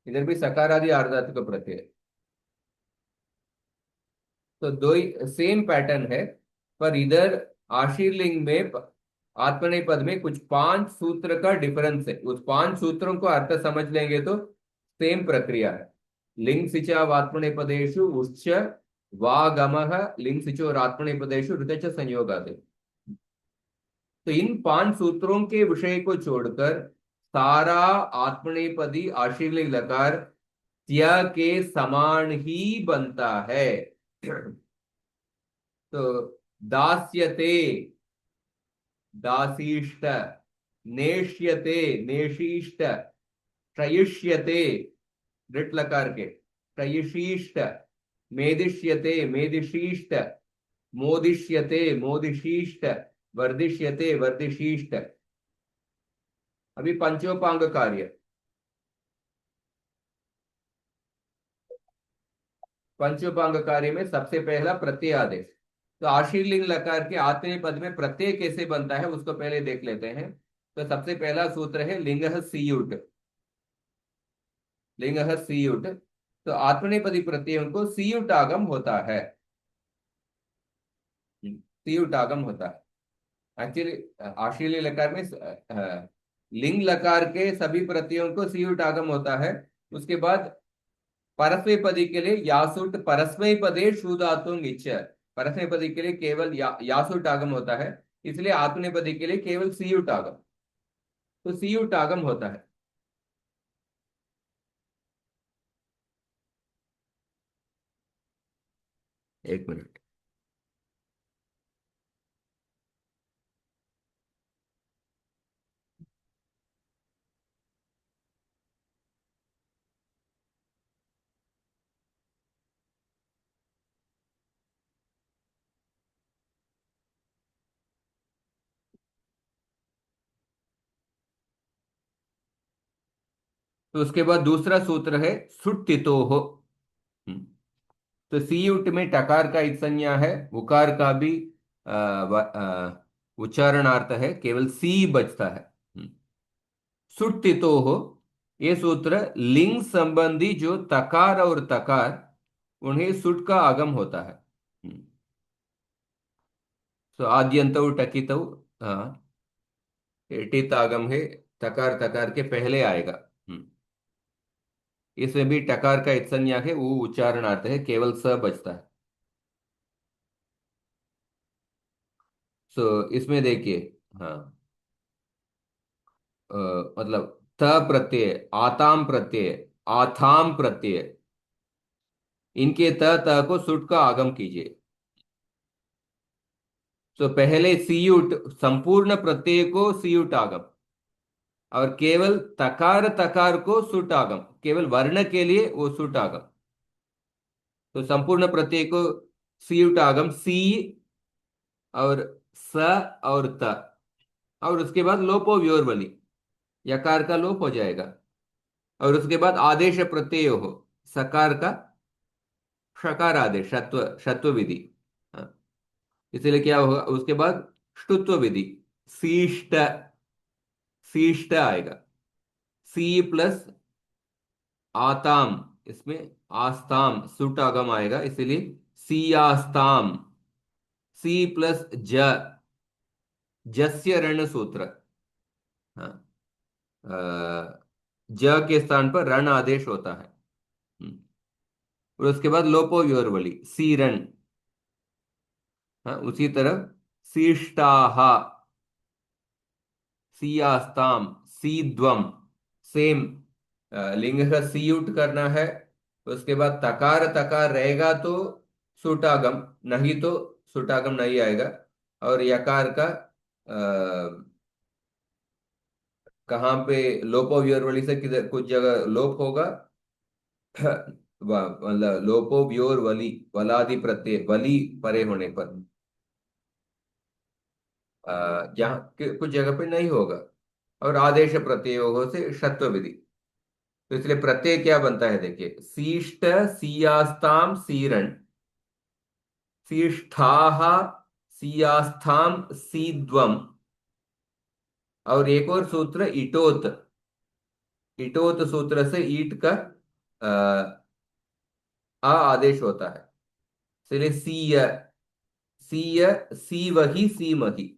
इधर भी सकारादि आर्धातुक प्रत्यय। तो दो ही सेम पैटर्न है, पर इधर आशीर्लिंग में आत्मनेपद में कुछ 5 सूत्र का डिफरेंस है। उस 5 सूत्रों को अर्थ समझ लेंगे तो सेम प्रक्रिया है। लिंग सिचा आत्मनेपदेशु उच्च वागमः लिंग सिचो और आत्मनेपदेशु ऋतच संयोगादि। तो इन 5 सूत्रों के विषय को छोड़कर सारा आत्मनेपदी आशीर्लिंग लकार त्या के समान ही बनता है। तो दास्यते दासीष्ट, नेष्यते नेशीष्ट, प्रयुष्यते दृट लकार के प्रयुषीष्ट, मेदिष्यते मेदिशीष्ट, मोदिष्यते मोदिशीष्ट, वर्धिष्यते वर्धिशीष्ट। अभी पंचोपांग कार्य। पंचोपांग कार्य में सबसे पहला प्रत्यय आदेश। तो आशीर्लिंग लकार के आत्मनेपद पद में प्रत्यय कैसे बनता है उसको पहले देख लेते हैं। तो सबसे पहला सूत्र है लिंगः सीयुट, लिंगः सीयुट। तो आत्मनेपदी प्रत्ययों को सीयुट आगम होता है, सीयुट आगम होता है। एक्चुअली आशीर्लिंग लकार में लिंग लकार के सभी प्रत्ययों को सीयुट आगम होता है। उसके बाद परस्मैपदी के लिए यासुट परस्मैपदे शुधातुंग इच्छ, परस्मैपदी के लिए केवल यासुट आगम होता है, इसलिए आत्मनेपदी के लिए केवल सीयुट आगम। तो सीयुट आगम होता है। एक मिनट। तो उसके बाद दूसरा सूत्र है सुट्टितो हो। तो सीयुट में टकार का इत्संज्ञा है, उकार का भी उच्चारणार्थ है, केवल सी बचता है। सुट्टितो हो, ये सूत्र लिंग संबंधी जो तकार और तकार उन्हें सुट का आगम होता है। तो आद्यंत टकित टित आगम है, तकार तकार के पहले आएगा। इसमें भी टकार का इत्संज्ञा है, वो उच्चारणार्थ है, केवल स बचता है। सो इसमें देखिए, हाँ, मतलब त प्रत्यय, आताम प्रत्यय, आथाम प्रत्यय, इनके त त को सुट का आगम कीजिए। तो पहले सीयुट संपूर्ण प्रत्यय को सीयुट आगम, और केवल तकार तकार को सुट आगम, केवल वर्ण के लिए वो सुट आगम। तो संपूर्ण प्रत्यय को सीयुट आगम सी और स और त, और उसके बाद लोपो व्योरबली, यकार का लोप हो जाएगा। और उसके बाद आदेश प्रत्यय हो, सकार का षकार आदेश, शत्व शत्व विधि। हाँ, इसलिए क्या होगा उसके बाद ष्टुत्व विधि, सीष्ट, सीष्ट आएगा। सी प्लस आताम, इसमें आस्ताम सुट आगम आएगा, इसीलिए सियास्ताम। सी प्लस ज, जस्य रण सूत्र। हाँ, ज के स्थान पर रण आदेश होता है। और उसके बाद लोपो योरवली सीरन। हाँ, उसी तरह सीष्टाहा, सियास्ताम, सीद्वम, सेम। लिंग का सीयुट करना है, उसके बाद तकार तकार रहेगा तो सुटागम, नहीं तो सुटागम नहीं आएगा। और यकार का कहाँ पे लोपो व्योरवली से किधर कुछ जगह लोप होगा, मतलब लोपो व्योर वली, वलादि प्रत्यय, वली परे होने पर जहाँ कुछ जगह पे नहीं होगा, और आदेश प्रत्ययों से षत्व विधि। तो इसलिए प्रत्यय क्या बनता है, देखिए, सीष्ट, सीयास्ताम, सीरण, सीष्ठाः, सीयास्थाम, सीद्वम, और एक और सूत्र इटोत। इटोत सूत्र से ईट का आदेश होता है, इसलिए सीय, सीय, सीवहि, सीमहि,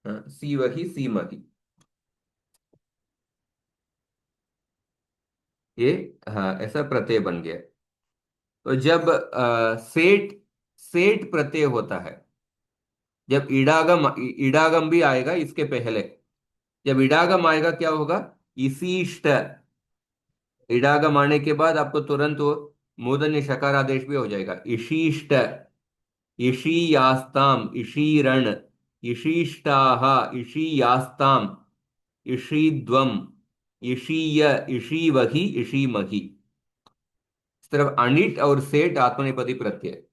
सीवहि, सीमहि, ये हाँ ऐसा प्रत्यय बन गया। तो जब सेठ, सेठ प्रत्यय होता है, जब इडागम, इडागम भी आएगा इसके पहले, जब इडागम आएगा क्या होगा, इसीष्ट, इडागम आने के बाद आपको तुरंत वो मूर्धन्य शकार आदेश भी हो जाएगा, इशीष्ट, इशीयास्ताम, इशीरण, इशीष्टाः, इशीयास्ताम, इशीद्वम, इशीय, इशीवहि, इशीमहि। इस तरफ अनिट और सेठ आत्मनेपदी प्रत्यय।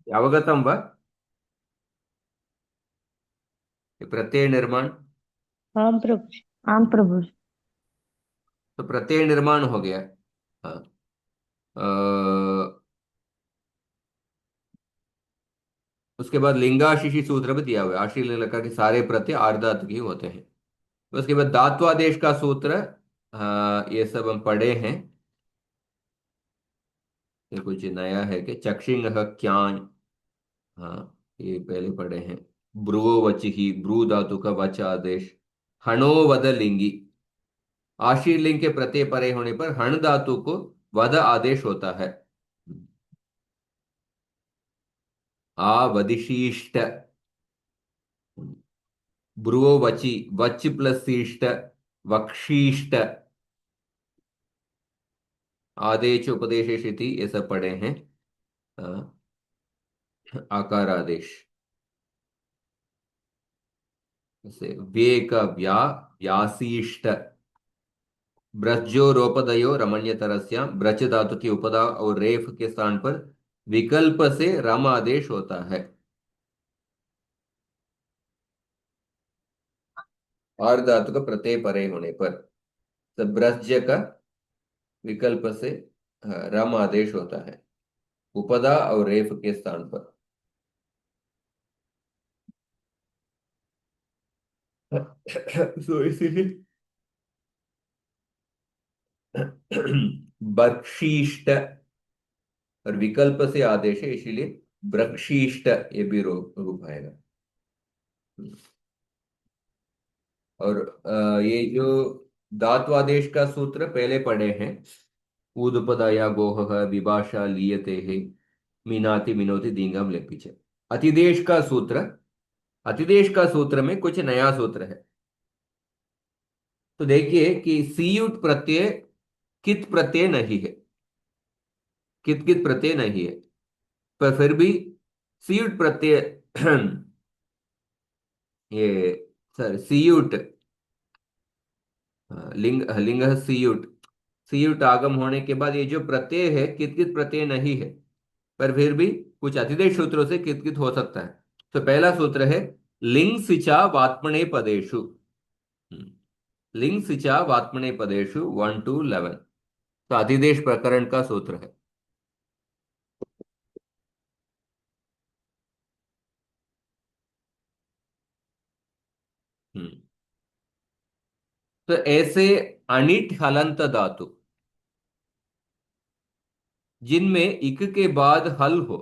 अवगतम वा ये प्रत्यय निर्माण? हाँ प्रभु जी। आम प्रभु। तो प्रत्यय निर्माण हो गया। हाँ, उसके बाद लिंगाशिषि सूत्र भी दिया हुआ है, आश्री लिंग लकार के सारे प्रत्यय आर्धातु ही होते हैं। उसके बाद धात्वादेश का सूत्र, ये सब हम पढ़े हैं। ये कुछ नया है कि चक्षिंग क्यां, हाँ ये पहले पढ़े हैं। ब्रुवो वचि, ब्रू धातु का वच आदेश। हणो वद लिंगी, आशीर्लिंग के प्रत्यय परे होने पर हण धातु को वद आदेश होता है। आवदिशीष्ट, ब्रुवो वचि, वच प्लस शीष्ट, वक्षीष्ट, आदेश उपदेश इति, ये सब पढ़े हैं। आकार आदेश से वे का व्या, व्यासीष्ट, ब्रजो रोपदयो रमण्यतरस्याम, ब्रज धातु की उपदा और रेफ के स्थान पर विकल्प से रम आदेश होता है। आर धातु का प्रत्यय परे होने पर, तो ब्रज का विकल्प से रम आदेश होता है उपदा और रेफ के स्थान पर। तो इसीलिए बर्क्षीष्ट, और विकल्प से आदेश है इसीलिए ब्रक्षीष्ट, ये भी रूप आएगा। और ये जो धात्वादेश का सूत्र पहले पढ़े हैं, ऊदुपदया गोह, विभाषा लीयते है, मीनाति मिनोति दींगम लेपिच। अतिदेश का सूत्र, अतिदेश का सूत्र में कुछ नया सूत्र है। तो देखिए कि सीयुट प्रत्यय कित प्रत्यय नहीं है, कित कित प्रत्यय नहीं है, पर फिर भी सीयुट प्रत्यय ये सर सीयुट, लिंग लिंग सीयुट, सीयुट आगम होने के बाद ये जो प्रत्यय है कित कित प्रत्यय नहीं है, पर फिर भी कुछ अतिदेश सूत्रों से कित कित हो सकता है। तो पहला सूत्र है लिंग सिचा वात्मने पदेशु। लिंग सिचा वात्मने पदेशु 1 to 11, तो अधिदेश प्रकरण का सूत्र है। हम्म तो ऐसे अनिट हलंत धातु जिनमें इक के बाद हल हो,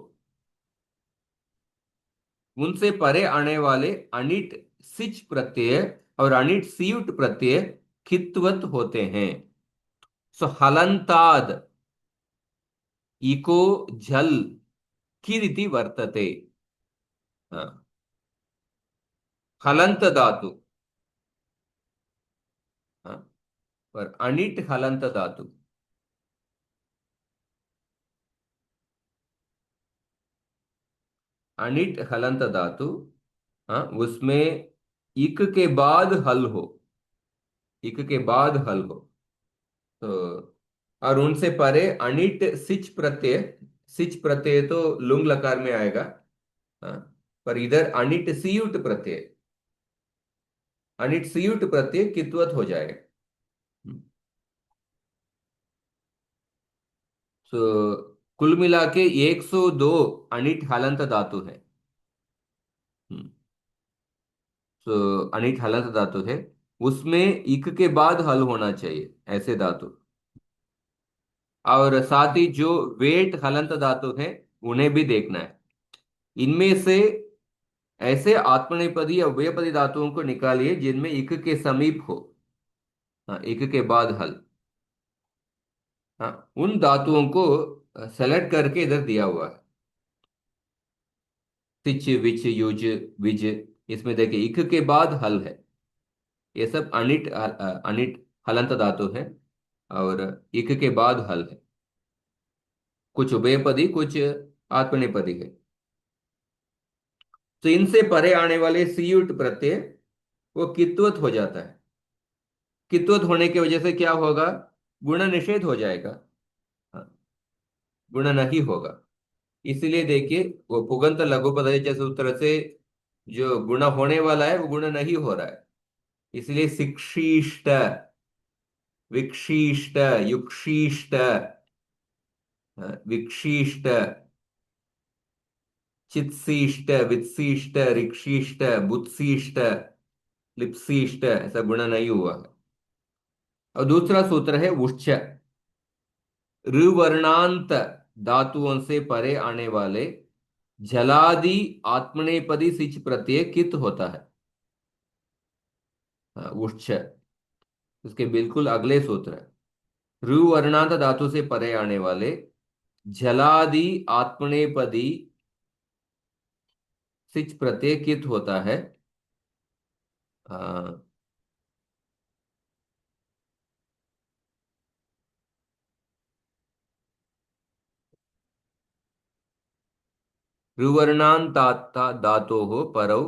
उनसे परे आने वाले अनिट सिच प्रत्यय और अनिट सीयुट प्रत्यय खित्वत होते हैं। सो हलंताद इको झल किरिति वर्तते। हाँ, हलंत धातु, हाँ, पर अनिट हलंत धातु, अनिट हलंत धातु, हाँ उसमें इक के बाद हल हो, इक के बाद हल हो, तो और उनसे परे अनिट सिच प्रत्यय। सिच प्रत्यय तो लुंग लकार में आएगा। हाँ, पर इधर अनिट सियुट प्रत्यय। अनिट सियुट प्रत्यय कित्वत हो जाएगा। हम्म, तो कुल मिला के 102 अनिट हलंत धातु है। हम्म, तो अनिट हलंत धातु है। उसमें इक के बाद हल होना चाहिए ऐसे धातु। और साथ ही जो वेट हलंत धातु है उन्हें भी देखना है। इनमें से ऐसे आत्मनेपदी या उभयपदी धातुओं को निकालिए जिनमें इक के समीप हो। हाँ, इक के बाद हल। हाँ, उन धातुओं को सेलेक्ट करके इधर दिया हुआ है। सिच विच युज विज। इसमें देखिए इक के बाद हल है। ये सब अनिट हलंत धातु है। और इक के बाद हल है। कुछ उभयपदी कुछ आत्मनेपदी है। तो इनसे परे आने वाले सीयुट प्रत्यय वो कित्वत हो जाता है। कित्वत होने की वजह से क्या होगा? गुण निषेध हो जाएगा। हाँ, गुण नहीं होगा। इसलिए देखिए वो पुगंत लघु पदच्च सूत्र से जो गुण होने वाला है वो गुण नहीं हो रहा है। इसलिए शिक्षिष्ट, विक्षिष्ट, युक्षिष्ट, विक्षिष्ट, चित्सिष्ट, वित्सिष्ट, ऋक्षिष्ट, बुत्सिष्ट, लिप्सिष्ट ऐसा गुण नहीं हुआ है। और दूसरा सूत्र है उच्च। ऋवर्णांत धातुओं से परे आने वाले जलादि आत्मनेपदी सिच प्रत्यय कित होता है। हाँ, उच्च। उसके बिल्कुल अगले सूत्र है। ऋवर्णांत धातु से परे आने वाले जलादि आत्मनेपदी सिच प्रत्यय कित होता है। आ, ऋवर्णान्तात्ता धातोः परौ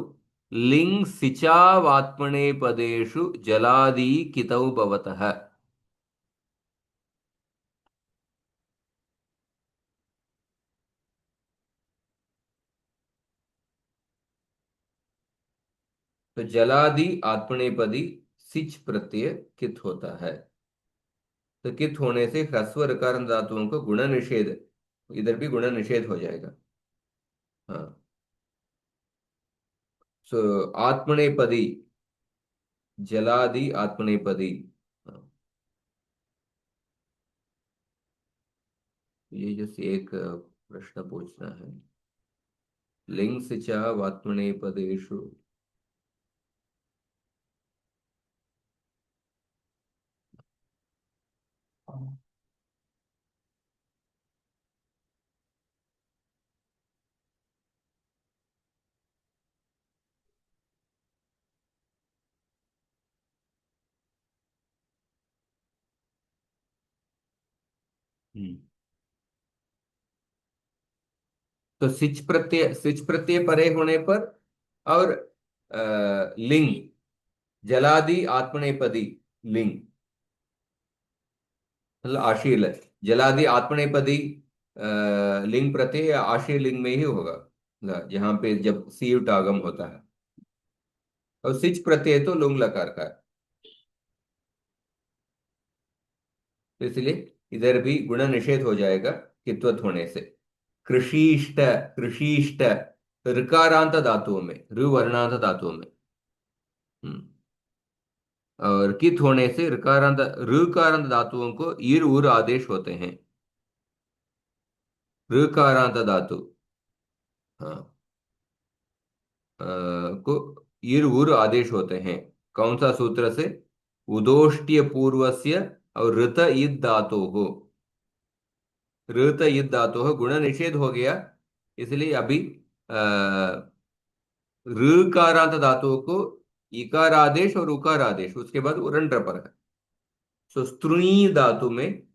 लिंग सिचावात्मनेपदेषु जलादि कितौ भवतः। तो जलादि आत्मनेपदी सिच प्रत्यय कित होता है। तो कित होने से ह्रस्व ऋकार धातुओं को गुण निषेध, इधर भी गुण निषेध हो जाएगा। हाँ, सो आत्मनेपदी, जलादि आत्मनेपदी। हाँ, ये जैसे एक प्रश्न पूछना है। लिंग सिच आत्मनेपदेषु। हम्म। तो सिच प्रत्यय परे होने पर और लिंग, जलादि आत्मनेपदी लिंग, मतलब आशील है। जलादि आत्मनेपदी लिंग प्रत्यय या आशील लिंग में ही होगा, जहां पे जब सीयुट आगम होता है। और सिच प्रत्यय तो लुंग लकार का है। तो इसलिए इधर भी गुण निषेध हो जाएगा कित्वत होने से। कृषिष्ट, कृषिष्ट ऋकारांत धातुओं में, ऋवर्णांत धातुओं में। हम्म। और कित होने से ऋकारांत धातुओं को ईर उर आदेश होते हैं। ऋकारांत धातु, हाँ, को ईर उर आदेश होते हैं। कौन सा सूत्र से? उदोष्ट्य पूर्वस्य और ऋत ईद धातु हो। ऋत ईद धातु हो, गुण निषेध हो गया। इसलिए अभी ऋकारांत धातुओं को इकार आदेश और उकार आदेश, उसके बाद उरंड्र पर है। सो स्त्रुणी धातु में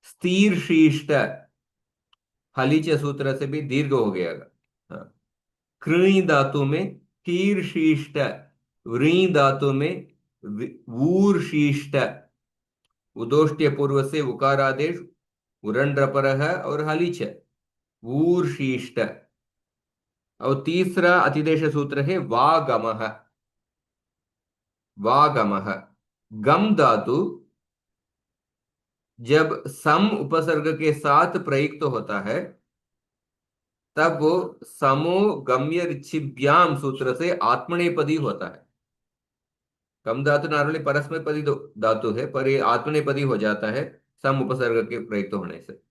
स्थिर शीष्ट, हलीच सूत्र से भी दीर्घ हो गया। हाँ, कृणी धातु में कीर शीष्ट, व्री धातु में वूर शीष्ट। उदोष्ट्य पूर्व से उकारादेश उरंड्रपरः और हलिच ऊर्शीष्ट। और तीसरा अतिदेश सूत्र है वागमः। वागमः गम धातु जब सम उपसर्ग के साथ प्रयुक्त होता है तब वो समो गम्य ऋच्छिभ्याम सूत्र से आत्मनेपदी होता है। कम धातु नॉर्मली परस्मैपदी धातु है, पर ये आत्मनेपदी हो जाता है सम उपसर्ग के प्रयुक्त होने से।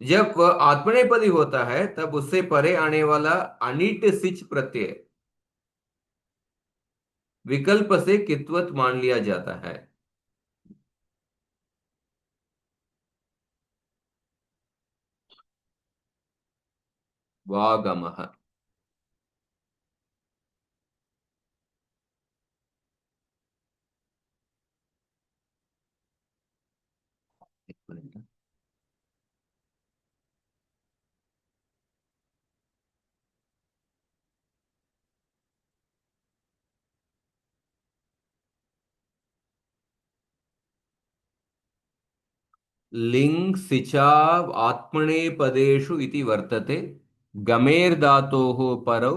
जब वह आत्मनेपदी होता है तब उससे परे आने वाला अनिट सिच प्रत्यय विकल्प से कित्वत मान लिया जाता है। वागमः। एक मिनट। लिंग सिचाव आत्मनेपदेषु इति वर्तते। गमेर धातोः परौ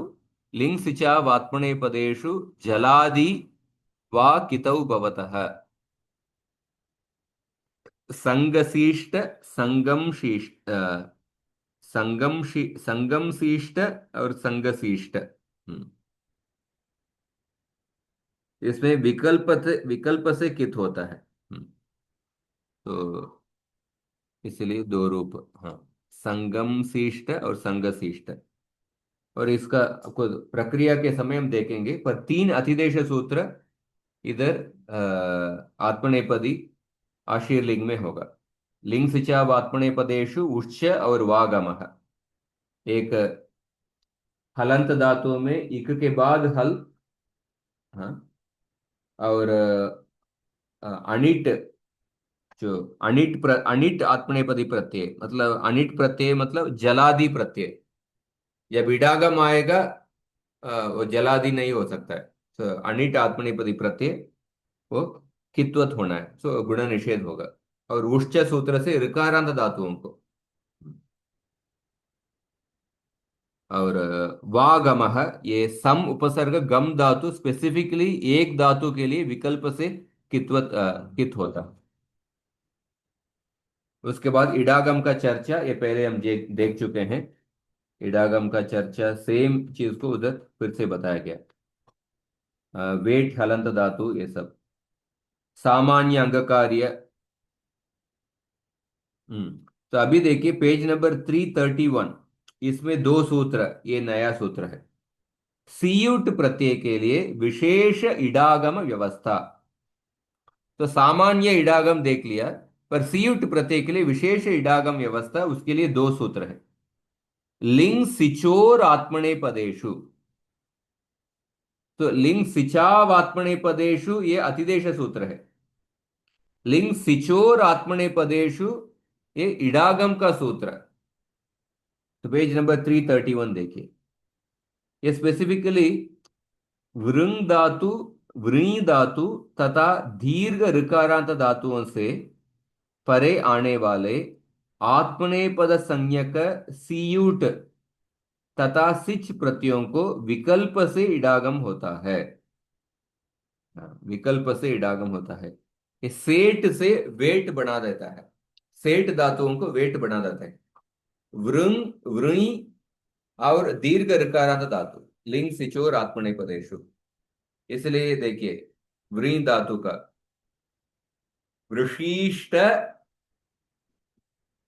लिंग सिचाव आत्मनेपदेषु जलादि वा कितौ भवतः। संगशीष्ट संगम शीष्ट संगम शीष्ट और संगशीष्ट। इसमें विकल्प से कित होता है। तो इसलिए दो रूप। हाँ, संगम शीष्ट और संगशीष्ट। और इसका आपको प्रक्रिया के समय हम देखेंगे, पर तीन अतिदेश सूत्र इधर आत्मनेपदी आशीर्लिंग में होगा। लिंग सिचाव आत्मनेपदेशु उच्च और वागमः। एक हलंत धातुओं में इक के बाद हल। हाँ, और अनिट जो अनिट आत्मनेपदी प्रत्यय मतलब अनिट प्रत्यय मतलब जलादि प्रत्यय। जब इडागम आएगा वो जलादि नहीं हो सकता है। तो अनिट आत्मनेपदी प्रत्यय वो कित्वत होना है, सो गुण निषेध होगा। और उश्च सूत्र से ऋकारांत धातुओं को। और वागमः ये सम उपसर्ग गम धातु स्पेसिफिकली एक धातु के लिए विकल्प से कित होता है। उसके बाद इडागम का चर्चा ये पहले हम देख चुके हैं। इडागम का चर्चा सेम चीज को उधर फिर से बताया गया। वेट हलंत धातु ये सब सामान्य अंगकार्य। तो अभी देखिए पेज नंबर 331, इसमें दो सूत्र, ये नया सूत्र है। सीयुट प्रत्यय के लिए विशेष इडागम व्यवस्था। तो सामान्य इडागम देख लिया, पर सीयुट प्रत्यय के लिए विशेष इडागम व्यवस्था, उसके लिए दो सूत्र है। लिंग सिचोर आत्मने पदेशु। तो लिंग सिचाव आत्मने पदेशु ये अतिदेश सूत्र है। लिंग सिचोर आत्मने पदेशु ये इडागम का सूत्र है। तो पेज नंबर 331 देखिए। ये स्पेसिफिकली वृंग धातु, वृणी धातु तथा दीर्घ ऋकारांत धातुओं से परे आने वाले आत्मनेपद संज्ञक सीयूट तथा सिच प्रत्ययों को विकल्प से इडागम होता है। विकल्प से इडागम होता है। ये सेठ से वेट बना देता है। सेठ धातुओं को वेट बना देता है। वृंग, वृणी और दीर्घ ऋकारांत धातु लिंग सिचोर आत्मनेपदेशु। इसलिए देखिए वृणी धातु का वृषिष्ट,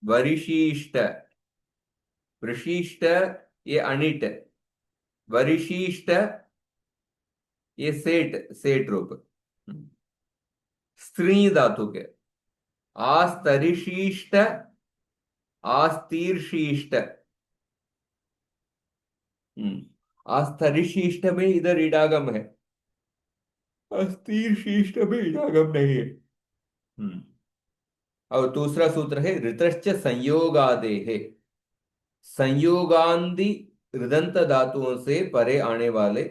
वरिशिष्ट। वृषिष्ट ये अनिट, वरिशिष्ट ये सेठ, सेठ रूप। स्त्री धातु के आस्तरिशिष्ट, आस्तीर्शिष्ट। आस्तरिशिष्ट में इधर इडागम है, अस्थिरशिष्ट में इडागम नहीं है। और दूसरा सूत्र है ऋतश्च संयोगादे है। संयोगांदि ऋदंत धातुओं से परे आने वाले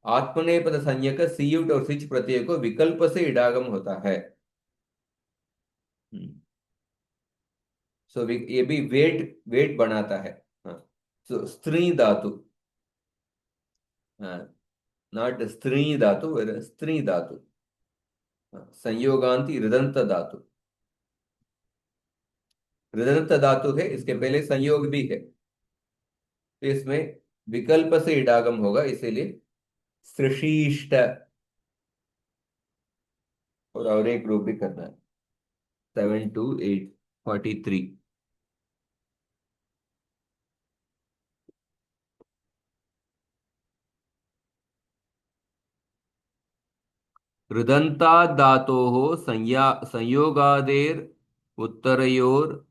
आत्मनेपद संज्ञक सीयुट और सिच प्रत्यय को विकल्प से इडागम होता है। सो ये भी वेट वेट बनाता है। हाँ, सो स्त्री धातु, हाँ, नॉट स्त्री धातु, स्त्री धातु। हाँ, संयोगांति ऋदंत धातु, ऋदंत धातु है, इसके पहले संयोग भी है, तो इसमें विकल्प से इडागम होगा, इसीलिए सृशिष्ट। और एक ग्रुप भी करना है, 7 to 8, 43। ऋदन्ता धातोः संयोगादेर उत्तरयोर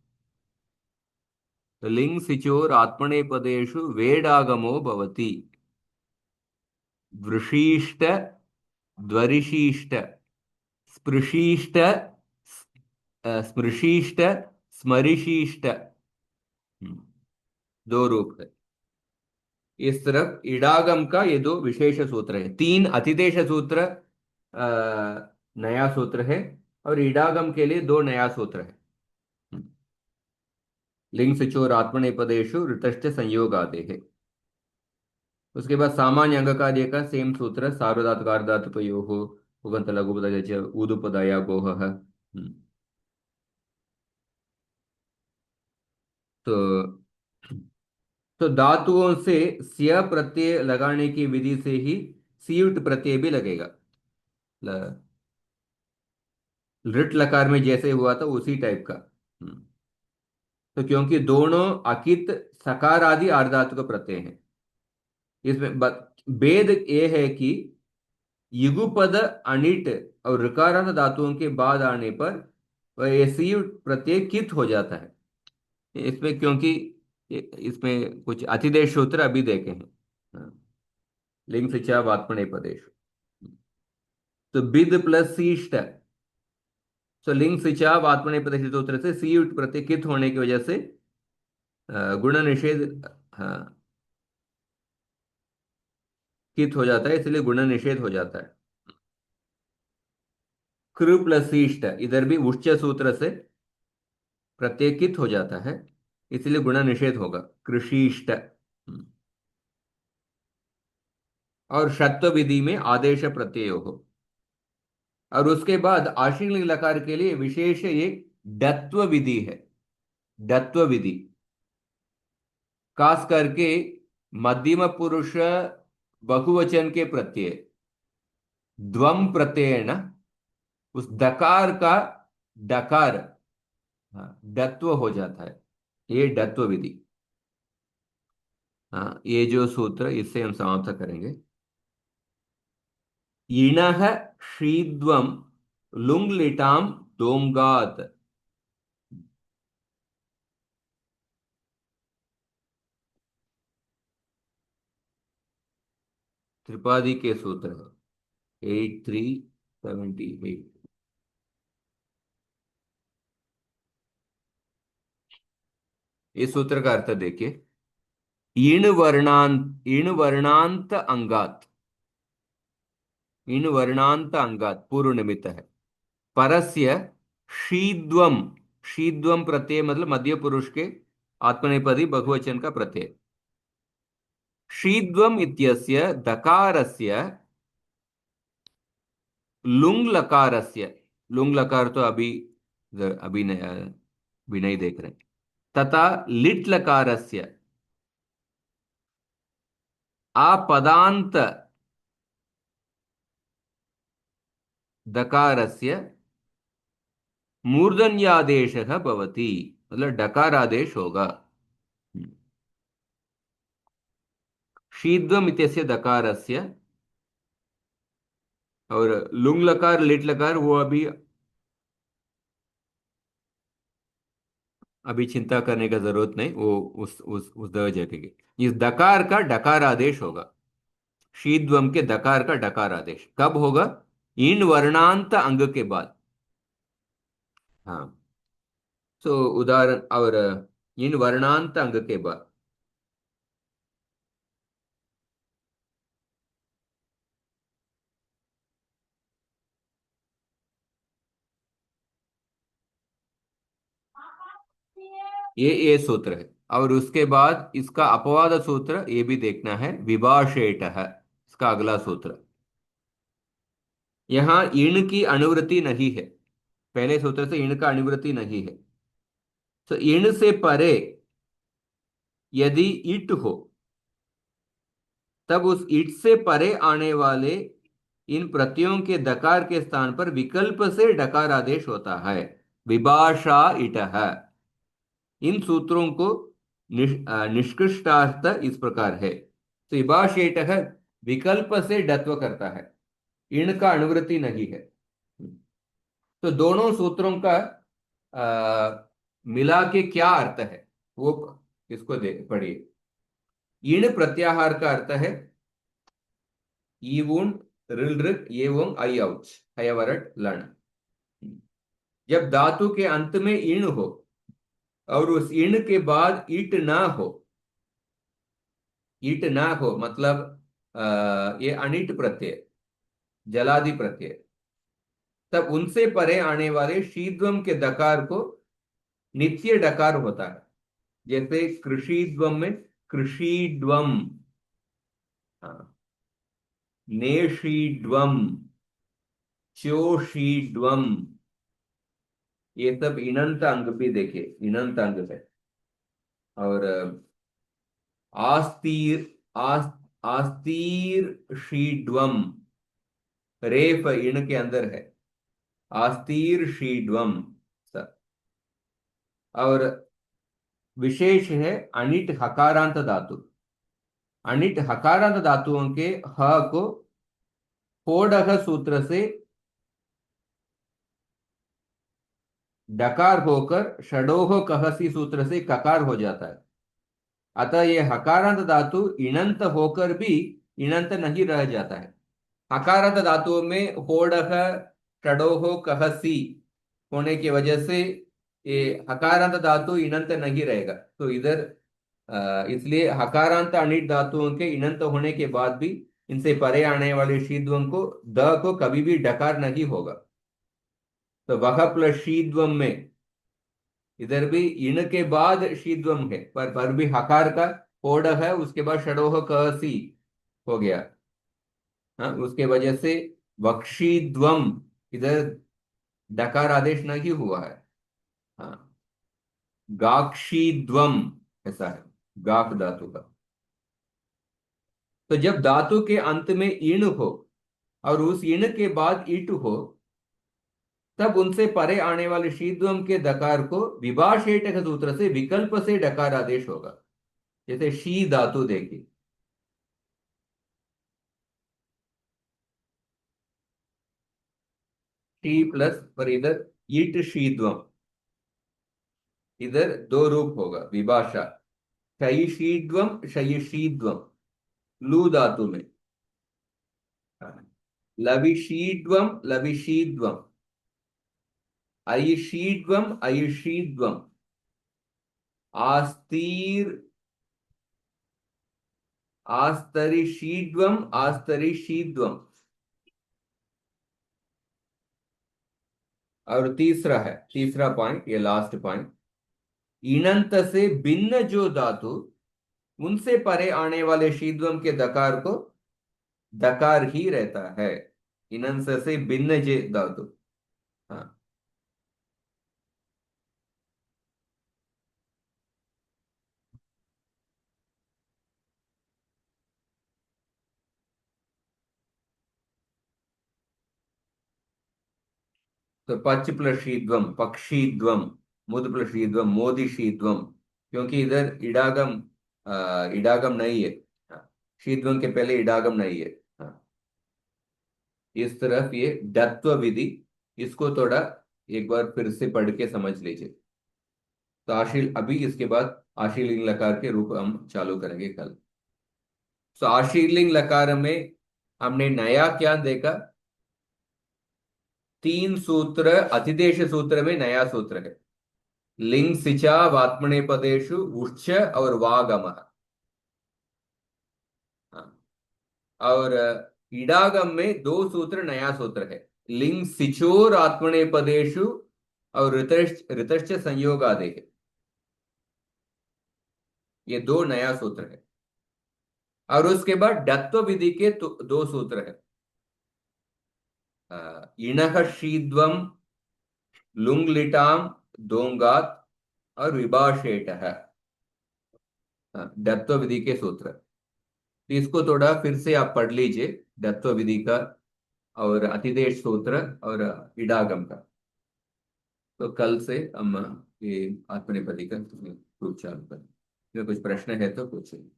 लिंग सिचोर आत्मनेपदेषु वेडागमो भवति। वृषीष्ट, द्वरिशीष्ट, स्पृशीष्ट, स्मृशीष्ट, स्मरिशीष्ट। दो रूप है। इस तरफ इडागम का ये दो विशेष सूत्र है। तीन अतिदेश सूत्र नया सूत्र है, और इडागम के लिए दो नया सूत्र है। लिंग सिचोर आत्मनेपदेशु ऋतश्च संयोगादे है। उसके बाद सामान्य अंग कार्य का सेम सूत्र, सार्वधातुक अर्धातुकयोः उगंत लघुपद च ऊदुपदया गोह। तो धातुओं से स्य प्रत्यय लगाने की विधि से ही सीयुट प्रत्यय भी लगेगा। ल- लृट लकार में जैसे हुआ था उसी टाइप का। तो क्योंकि दोनों अकित सकार आदि आर्धातुक प्रत्यय हैं, इसमें भेद ये है कि युगुपद अनिट और ऋकारांत धातुओं के बाद आने पर वह ऐसी प्रत्यय कित हो जाता है इसमें, क्योंकि इसमें कुछ अतिदेश सूत्र अभी देखे हैं। हाँ, लिंग शिक्षा वात्मने पदेश। तो बिद प्लस शीष्ट, तो लिंग शिक्षा वात्मने पदेश सूत्र से सी प्रत्यय कित होने की वजह से गुण निषेध, हाँ, कित हो जाता है, इसलिए गुण निषेध हो जाता है। कृ प्लस ईष्ट, इधर भी उच्च सूत्र से प्रत्येकित हो जाता है, इसलिए गुण निषेध होगा, कृषिष्ट। और शत्व विधि में आदेश प्रत्यय हो। और उसके बाद आश्रित लकार के लिए विशेष एक डत्व विधि है। डत्व विधि खास करके मध्यम पुरुष बहुवचन के प्रत्यय द्वम प्रत्यय ना, उस दकार का डकार, हाँ, डत्व हो जाता है, ये डत्व विधि। हाँ, ये जो सूत्र इससे हम समाप्त करेंगे। इणः शीद्वं लुङ्लिटां दोंगात। त्रिपादी के सूत्र है 8378। इस सूत्र का अर्थ देखिए, इण वर्णांत अंगात, इण वर्णांत अंगात पूर्व निमित्त है, परस्य शीद्वम, शीद्वम प्रत्यय मतलब मध्य पुरुष के आत्मनेपदी बहुवचन का प्रत्यय। शीद्वम इत्यस्य दकारस्य लुंग लकारस्य, लुंग लकार तो अभी अभी अभी नहीं देख रहे, तथा लिट लकारस्य आपदांत दकारस्य मूर्धन्यादेशः भवति, मतलब डकारादेश होगा। शीद्वम इत्यस्य दकारस्य, और लुंग लकार लिट लकार वो अभी अभी चिंता करने का जरूरत नहीं, वो उस दर्जे के, इस दकार का डकार आदेश होगा। शीद्वम के दकार का डकार आदेश कब होगा? इन वर्णांत अंग के बाद। हाँ, तो उदाहरण, और इन वर्णांत अंग के बाद। ये सूत्र है। और उसके बाद इसका अपवाद सूत्र ये भी देखना है, विभाषेट है इसका अगला सूत्र। यहाँ इण की अनुवृत्ति नहीं है, पहले सूत्र से इण का अनुवृत्ति नहीं है। तो इण से परे यदि इट हो, तब उस इट से परे आने वाले इन प्रत्ययों के दकार के स्थान पर विकल्प से डकार आदेश होता है। विभाषा इट है। इन सूत्रों को निष्कृष्टार्थ इस प्रकार है। तो विभाषेट है विकल्प से डत्व करता है, इण का अनुवृत्ति नहीं है। तो दोनों सूत्रों का मिला के क्या अर्थ है वो इसको देख पढ़िए। इण प्रत्याहार का अर्थ है ईवुन रिल रिक एवं आई आउच हयवरट लण। जब धातु के अंत में इण हो और उस इण के बाद ईट ना हो मतलब ये अनिट प्रत्यय, जलादि प्रत्यय, तब उनसे परे आने वाले शीद्वम के दकार को नित्य डकार होता है। जैसे कृषिद्वम में कृषिड्वम, हाँ, नेषीड्वम, च्योषीड्वम, ये सब इणंत अंग भी देखे, इणंत अंग है। और आस्तीर आस, आस्तीर शीड्वम, रेफ इण के अंदर है, आस्तीर शीड्वम। और विशेष है अनिट हकारांत धातु। अनिट हकारांत धातुओं के ह को कोडह सूत्र से डकार होकर षडोह कहसी सूत्र से ककार हो जाता है। अतः यह हकारांत धातु इणंत होकर भी इणंत नहीं रह जाता है। हकारांत धातुओं में होडह षडोह कहसी होने की वजह से ये हकारांत धातु इणंत नहीं रहेगा। तो इधर इसलिए हकारांत अनिट धातुओं के इणंत होने के बाद भी इनसे परे आने वाले शीद्वम को द को कभी भी डकार नहीं होगा। तो वह प्लस शीद्वम में इधर भी इण के बाद शीद्वम है, पर भी हकार का कोड है, उसके बाद षडोह क सी हो गया। हाँ, उसके वजह से वक्षीद्वम इधर डकार आदेश नहीं हुआ है। हाँ, गाक्षीद्वम ऐसा है गाक धातु का। तो जब धातु के अंत में इण हो और उस इण के बाद इट हो, तब उनसे परे आने वाले शीद्वम के दकार को विभाषेटक सूत्र से विकल्प से डकार आदेश होगा। जैसे शी धातु देखिए, टी प्लस पर इधर इट शीद्वम, इधर दो रूप होगा विभाषा, शयी शीद्वम लू धातु में, लविशीड्वम लविशीद्वम, अयिशीड्वम आस्तीर आस्तरिशीड्वम। और तीसरा पॉइंट, ये लास्ट पॉइंट, इणंत से भिन्न जो धातु उनसे परे आने वाले शीद्वम के दकार को दकार ही रहता है। इणंत से भिन्न जे धातु, हाँ। तो पच प्लस शीद्वम पक्षीद्वम, मुद प्लस शीद्वम मोदिशीद्वम, क्योंकि इधर इडागम इडागम नहीं है। हाँ, शीद्वम के पहले इडागम नहीं है। हाँ, इस तरफ ये डत्व विधि, इसको थोड़ा एक बार फिर से पढ़ के समझ लीजिए। तो आशील अभी इसके बाद आशीलिंग लकार के रूप हम चालू करेंगे कल। तो आशीलिंग लकार में हमने नया क्या देखा, 3 सूत्र अतिदेश सूत्र में नया सूत्र है, लिंग सिचा वात्मने पदेशु उच्च और वागम। और इडागम में 2 सूत्र नया सूत्र है, लिंग सिचोर आत्मने पदेशु और ऋतश्च संयोग आदि है। ये दो नया सूत्र है। और उसके बाद डत्व विधि के दो सूत्र है। इणः शीद्वम लुंग लिटाम दोंगात और विभाषेटः। डत्व विधि के सूत्र, तो इसको थोड़ा फिर से आप पढ़ लीजिए, डत्व विधि का और अतिदेश सूत्र और इडागम का। तो कल से हम ये आत्मनेपदी का प्रूफ चालू करें। इसमें कुछ प्रश्न है तो पूछिए।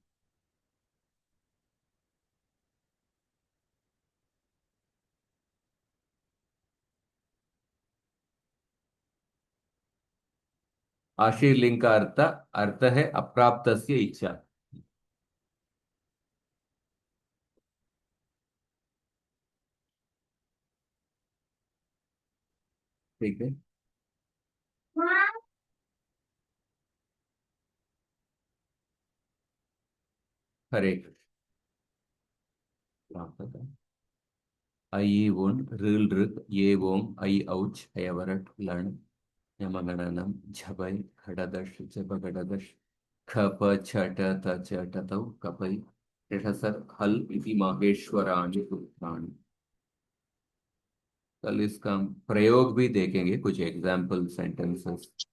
आशीर्लिंग का अर्थ अर्थ है अप्राप्त इच्छा। ठीक है। हरे कृष्ण। आई ओन रिल ऋत ये ओम आई औच अयवरट लण यमगणनम झपय खडदश जप खडदश खप छट तच टतौ कपय ऋषसर हल इति माहेश्वराणि सूत्राणि। कल इसका हम प्रयोग भी देखेंगे, कुछ एग्जाम्पल सेंटेंसेस।